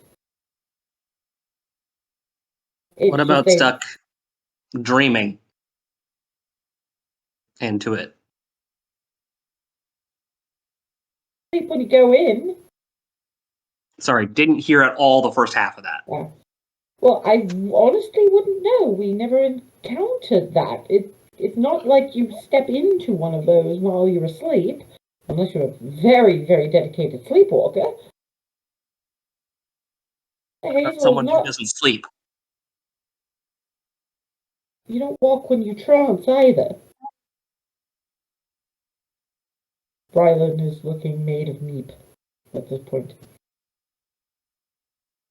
What about stuck dreaming into it? When you go in. Sorry, didn't hear at all the first half of that. Yeah. Well, I honestly wouldn't know. We never encountered that. It's not like you step into one of those while you're asleep, unless you're a very, very dedicated sleepwalker. Someone who doesn't sleep. You don't walk when you trance either. Rylan is looking made of meat at this point.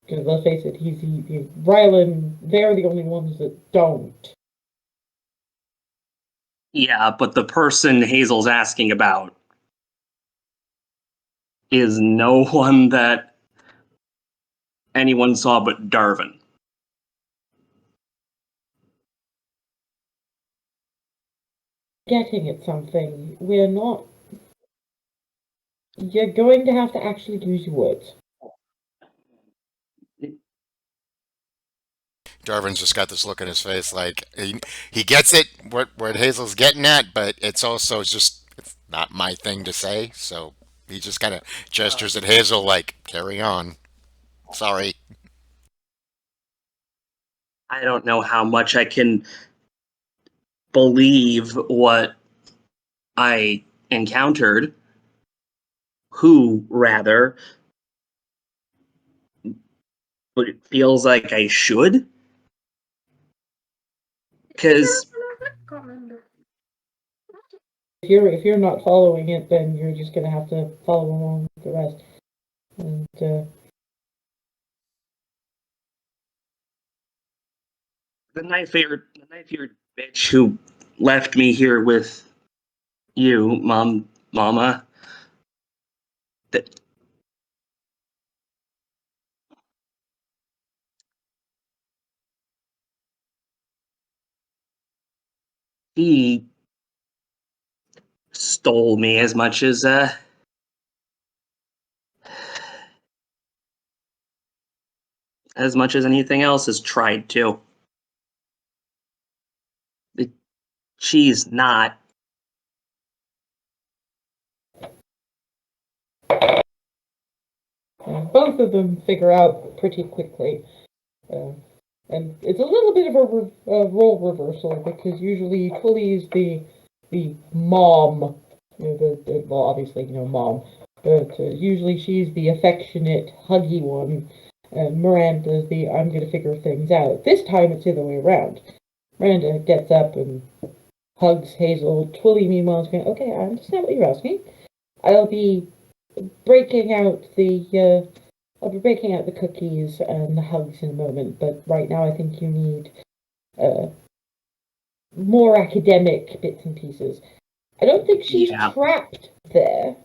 Because let's face it, Rylan, they're the only ones that don't. Yeah, but the person Hazel's asking about is no one that anyone saw but Darwin. Getting at something. We're not. You're going to have to actually use your words. Darvin's just got this look in his face, like he gets it what Hazel's getting at, but it's also just it's not my thing to say. So he just kind of gestures at Hazel, like carry on. Sorry. I don't know how much I can believe what I encountered. Who, rather, but it feels like I should. Because Can't remember. If you're not following it, then you're just gonna have to follow along with the rest. And the knife-eared bitch who left me here with you, Mama, that he stole me as much as anything else has tried to. She's not. both of them figure out pretty quickly. And it's a little bit of a role reversal because usually Twilly is the mom, well, obviously, mom, but usually she's the affectionate, huggy one, and Miranda's the I'm going to figure things out. This time it's the other way around. Miranda gets up and hugs Hazel. Twilly, meanwhile, is going, okay, I understand what you're asking. I'll be breaking out the cookies and the hugs in a moment, but right now I think you need more academic bits and pieces. I don't think she's trapped there,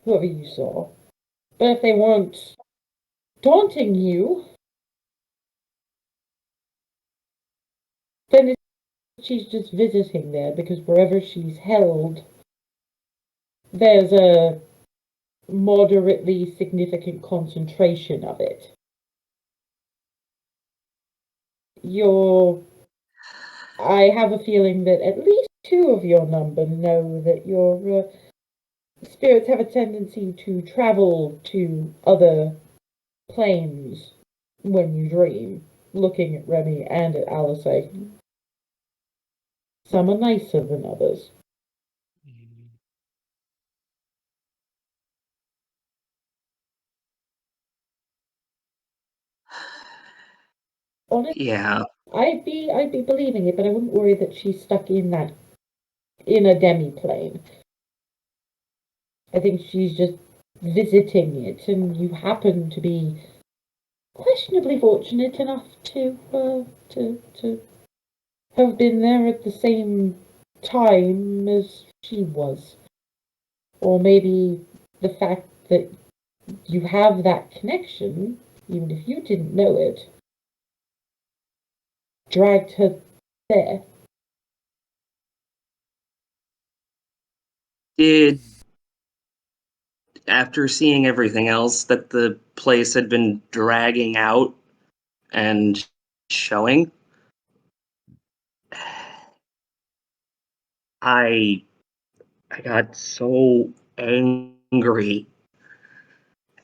whoever you saw. But if they weren't taunting you, then she's just visiting there, because wherever she's held, there's a moderately significant concentration of it. I have a feeling that at least two of your number know that your spirits have a tendency to travel to other planes when you dream. Looking at Remy and at Alice, some are nicer than others. Honestly, Yeah. I'd be believing it, but I wouldn't worry that she's stuck in a demi-plane. I think she's just visiting it, and you happen to be questionably fortunate enough to have been there at the same time as she was. Or maybe the fact that you have that connection, even if you didn't know it, dragged her there. Did, after seeing everything else that the place had been dragging out and showing, I got so angry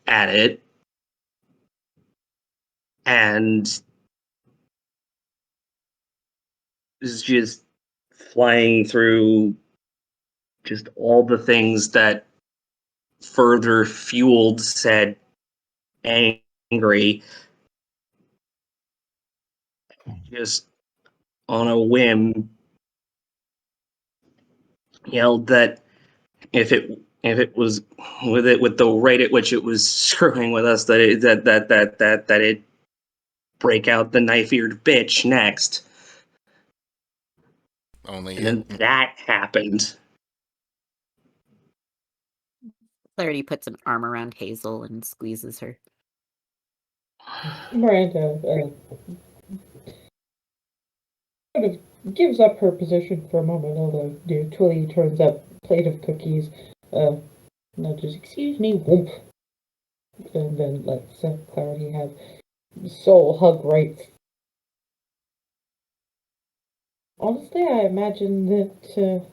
at it, and was just flying through just all the things that further fueled said angry. Just on a whim, yelled that if it was with the rate at which it was screwing with us, that it'd break out the knife-eared bitch next. Only And then that happened. Clarity puts an arm around Hazel and squeezes her. Miranda sort of gives up her position for a moment, although Twilly turns up plate of cookies, nudges, excuse me, whoomp, and then lets Clarity have soul hug rights. Honestly, I imagine that,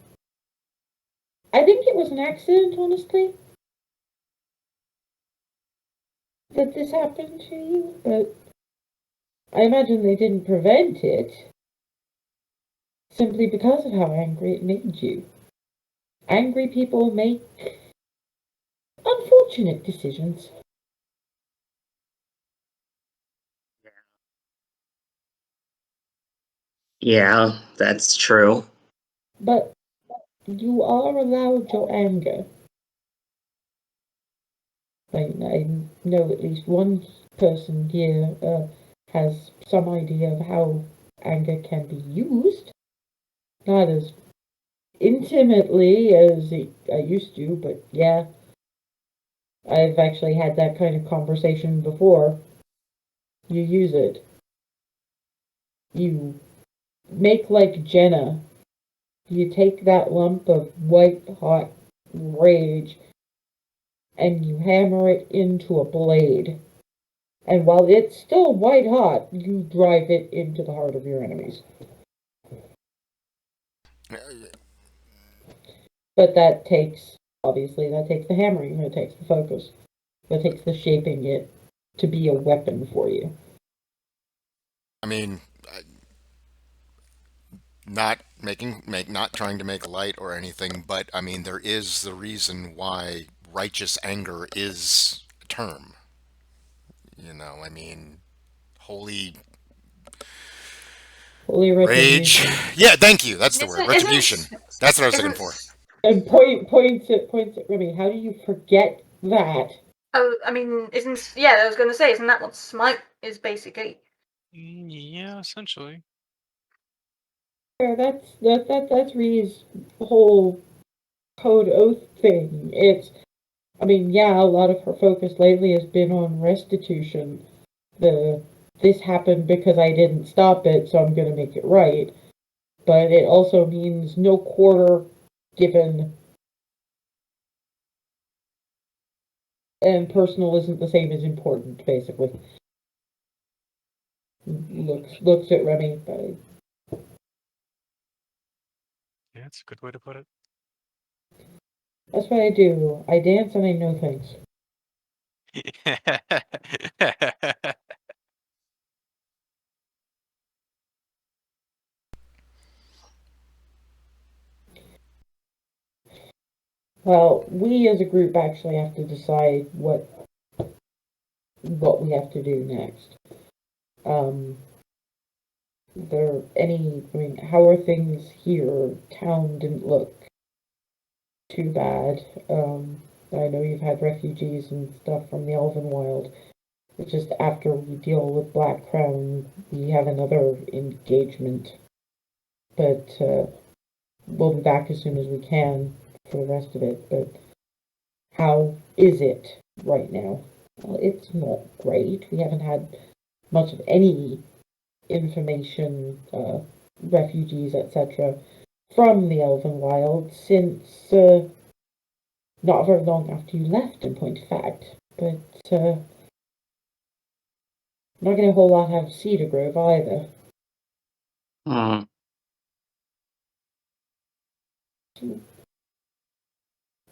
I think it was an accident, honestly, that this happened to you, but I imagine they didn't prevent it, simply because of how angry it made you. Angry people make unfortunate decisions. Yeah, that's true. But you are allowed your anger. I know at least one person here has some idea of how anger can be used. Not as intimately as I used to, but yeah. I've actually had that kind of conversation before. You use it. You make like Jenna. You take that lump of white-hot rage and you hammer it into a blade. And while it's still white-hot, you drive it into the heart of your enemies. But that takes the hammering, that takes the focus, that takes the shaping it to be a weapon for you. I mean, not trying to make light or anything, but I mean, there is the reason why righteous anger is a term. You know, I mean, holy rage. Retribution. Yeah, thank you. That's the word. Isn't- Retribution. That's what I was looking isn't- for. And points at Remy. How do you forget that? Oh, I mean, I was going to say, isn't that what smite is basically? Yeah, essentially. That's Ree's whole code oath thing. I mean, yeah, a lot of her focus lately has been on restitution. This happened because I didn't stop it, so I'm gonna make it right. But it also means no quarter given, and personal isn't the same as important, basically. Looks at Remy, but Yeah, that's a good way to put it. that's what I do. I dance and I know things. Well, we as a group actually have to decide what we have to do next. How are things here? Town didn't look too bad. I know you've had refugees and stuff from the Elven Wild. It's just after we deal with Black Crown, we have another engagement. But we'll be back as soon as we can for the rest of it. But how is it right now? Well, it's not great. We haven't had much of any information, refugees, etc., from the Elven Wild since not very long after you left, in point of fact. But not getting a whole lot out of Cedar Grove either. Hmm.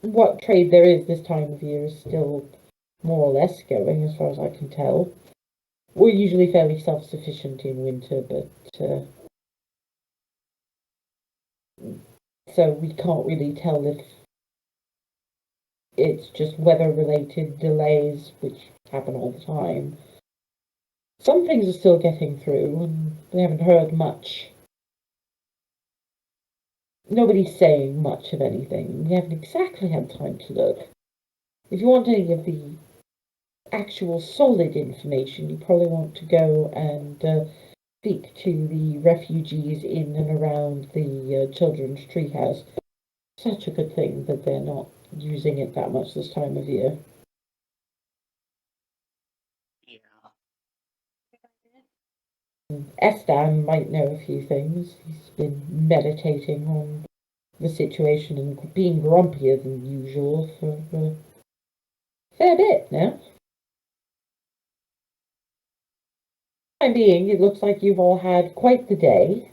What trade there is this time of year is still more or less going, as far as I can tell. We're usually fairly self-sufficient in winter, but so we can't really tell if it's just weather-related delays, which happen all the time. Some things are still getting through, and we haven't heard much. Nobody's saying much of anything. We haven't exactly had time to look. If you want any of the actual solid information, you probably want to go and speak to the refugees in and around the children's treehouse. Such a good thing that they're not using it that much this time of year. Yeah. Estan might know a few things. He's been meditating on the situation and being grumpier than usual for a fair bit now. For the time being, it looks like you've all had quite the day.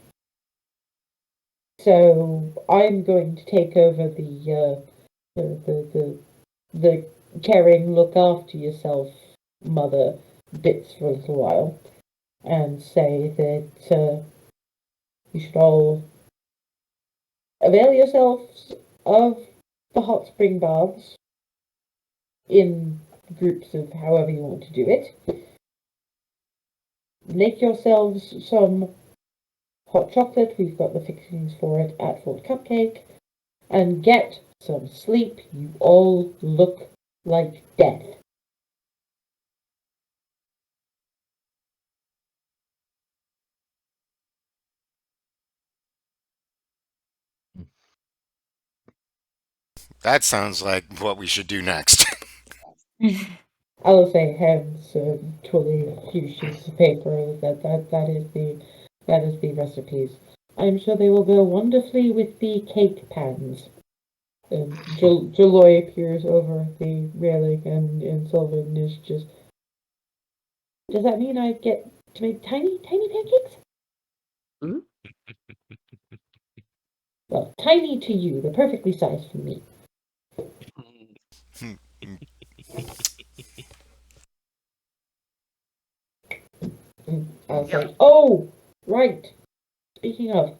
So I'm going to take over the caring, look after yourself, mother bits for a little while, and say that you should all avail yourselves of the hot spring baths in groups of however you want to do it. Make yourselves some hot chocolate. We've got the fixings for it at Fort Cupcake. And get some sleep. You all look like death. That sounds like what we should do next. Alice hands Twilly a few sheets of paper. That is the recipes. I'm sure they will go wonderfully with the cake pans. Jaloy appears over the railing, and Sylvan is just. Does that mean I get to make tiny pancakes? Mm. Well, tiny to you. They're perfectly sized for me. I was like, oh, right. Speaking of,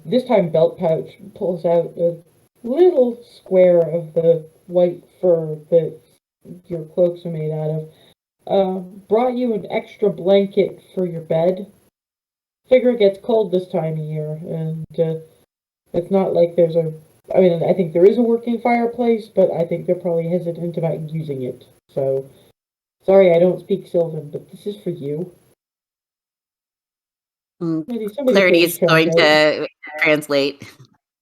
this time Belt Pouch pulls out a little square of the white fur that your cloaks are made out of. Brought you an extra blanket for your bed. Figure it gets cold this time of year, and it's not like there's a. I mean, I think there is a working fireplace, but I think they're probably hesitant about using it. So, sorry, I don't speak Sylvan, but this is for you. Somebody Clarity please is going translate. to translate.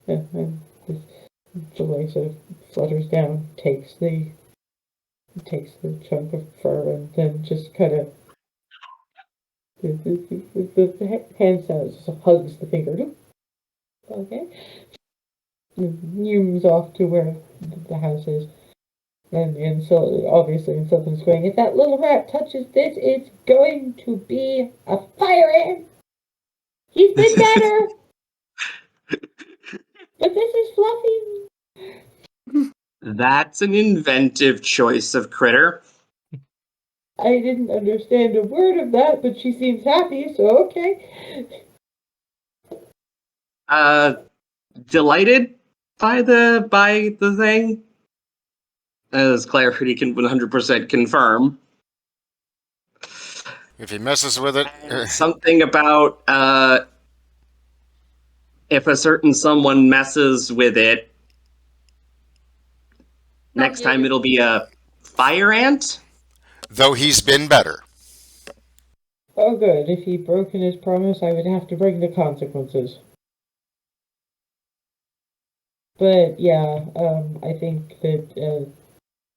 And Joy sort of flutters down, takes the chunk of fur, and then just kind of the hand sounds, just hugs the finger. Okay. Zooms off to where the house is. And so obviously, and something's going, if that little rat touches this, it's going to be a fire ant. He's been better. But this is Fluffy. That's an inventive choice of critter. I didn't understand a word of that, but she seems happy, so okay. Delighted by the thing, as Clarity can 100% confirm. If he messes with it, Something about if a certain someone messes with it, next time it'll be a fire ant. though he's been better. Oh good, if he'd broken his promise, I would have to bring the consequences. But yeah, I think that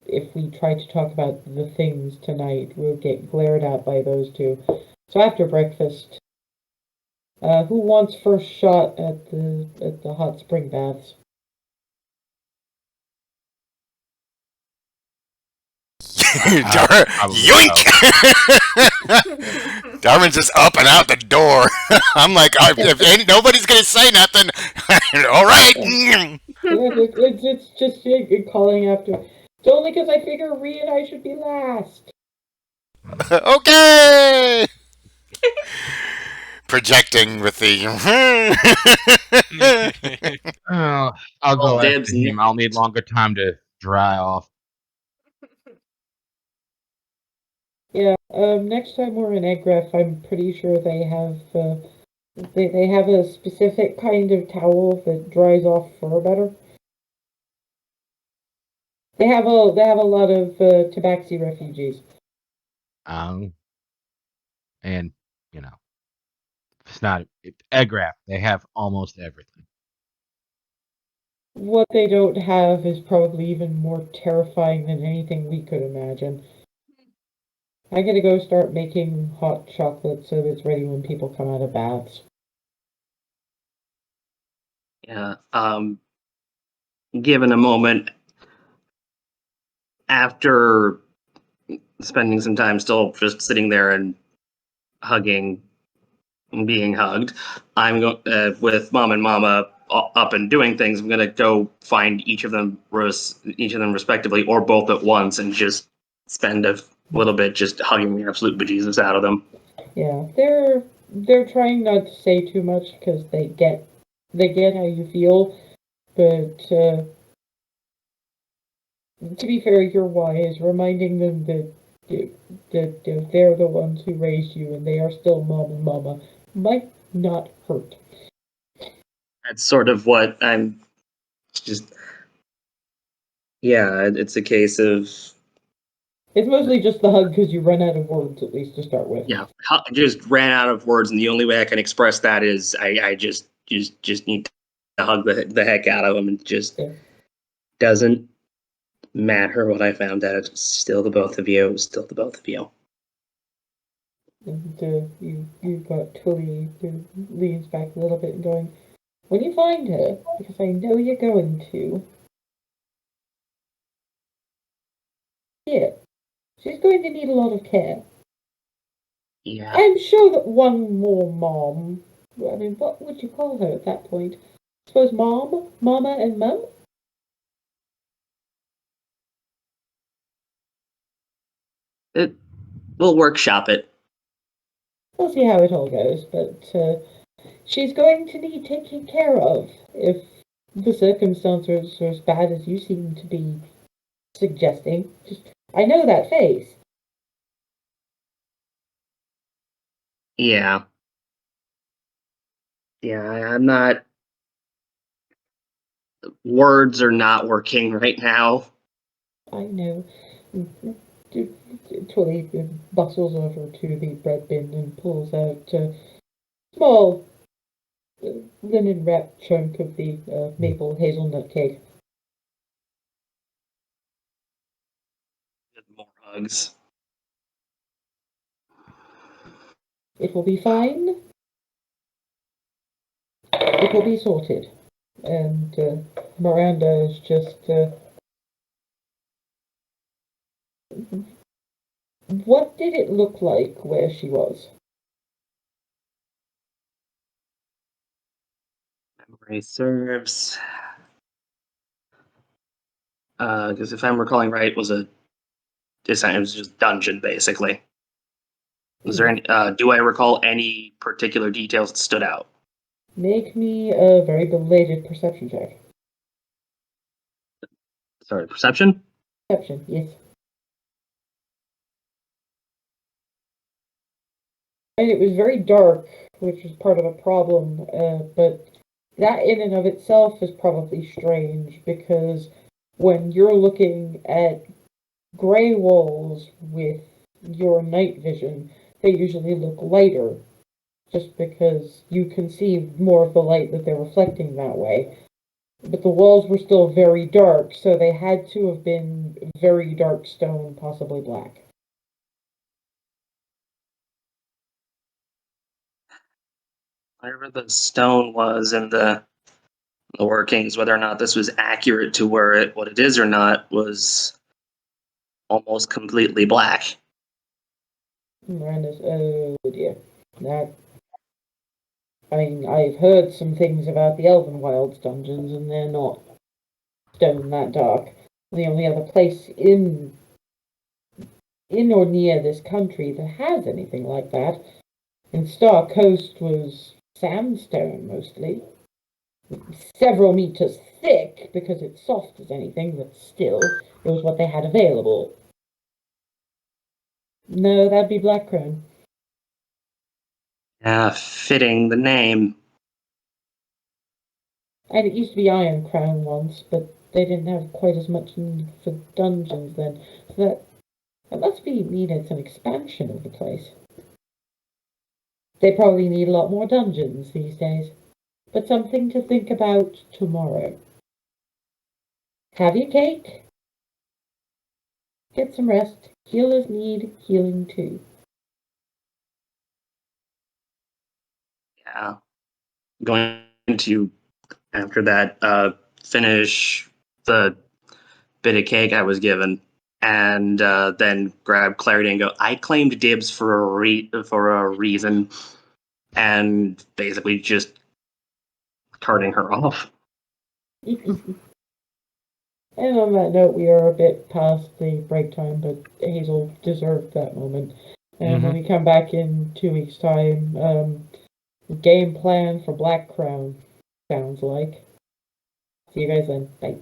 if we try to talk about the things tonight, we'll get glared at by those two. So after breakfast, who wants first shot at the hot spring baths? Yoink! Darwin's just up and out the door. I'm like, if ain't nobody's gonna say nothing, all right. It's just calling after. It's only because I figure Rhea and I should be last. Okay. Projecting with the. I'll go Well, after him. I'll need longer time to dry off. Yeah. Next time we're in Egref, I'm pretty sure they have they have a specific kind of towel that dries off fur better. They have a lot of Tabaxi refugees. And you know, it's not Egraf. They have almost everything. what they don't have is probably even more terrifying than anything we could imagine. I gotta go start making hot chocolate so that it's ready when people come out of baths. Yeah. Given a moment after spending some time still just sitting there and hugging and being hugged, I'm going with Mom and Mama up and doing things. I'm gonna go find each of them respectively, or both at once, and just spend a little bit just hugging the absolute bejesus out of them. Yeah, they're trying not to say too much because they get how you feel, but to be fair, you're wise, reminding them that they're the ones who raised you and they are still Mom and Mama might not hurt. That's sort of what I'm just. Yeah, it's a case of It's mostly just the hug because you run out of words, at least to start with. yeah. I just ran out of words, and the only way I can express that is I just need to hug the heck out of them, and just Yeah. doesn't matter what I found out. It's still the both of you. Still the both of you. And you've got Twilly who leans back a little bit and going, when you find her, because I know you're going to, yeah, she's going to need a lot of care. Yeah. I'm sure that one more mom, I mean, what would you call her at that point? I suppose mom, mama, and mum? We'll workshop it. We'll see how it all goes, but she's going to need taking care of if the circumstances are as bad as you seem to be suggesting. I know that face. Yeah. Yeah, I'm not. Words are not working right now. I know. Twilly bustles over to the bread bin and pulls out a small linen wrapped chunk of the maple hazelnut cake. More hugs. It will be fine. It will be sorted. And Miranda is just. What did it look like where she was? Memory serves. Because if I'm recalling right, it was just dungeon basically. Was there any? Do I recall any particular details that stood out? Make me a very belated perception check. Sorry, perception. Perception, yes. And it was very dark, which was part of a problem, but that in and of itself is probably strange because when you're looking at gray walls with your night vision, they usually look lighter just because you can see more of the light that they're reflecting that way. But the walls were still very dark, so they had to have been very dark stone, possibly black. Whatever the stone was in the workings, whether or not this was accurate to what it is or not, was almost completely black. Miranda's, oh dear. That, I mean, I've heard some things about the Elven Wilds dungeons, and they're not stone that dark. The only other place in or near this country that has anything like that in Star Coast was sandstone mostly. Several meters thick because it's soft as anything, but still, it was what they had available. No, that'd be Blackcrone. Yeah, fitting the name. And it used to be Iron Crown once, but they didn't have quite as much need for dungeons then. So that must mean it's an expansion of the place. They probably need a lot more dungeons these days. But something to think about tomorrow. Have your cake. Get some rest. Healers need healing too. Yeah. Going to, after that, finish the bit of cake I was given, and then grab Clarity and go, I claimed dibs for a reason, and basically just carting her off. And on that note, we are a bit past the break time, but Hazel deserved that moment. And when we come back in 2 weeks' time, game plan for Black Crown, sounds like. See you guys then. Bye.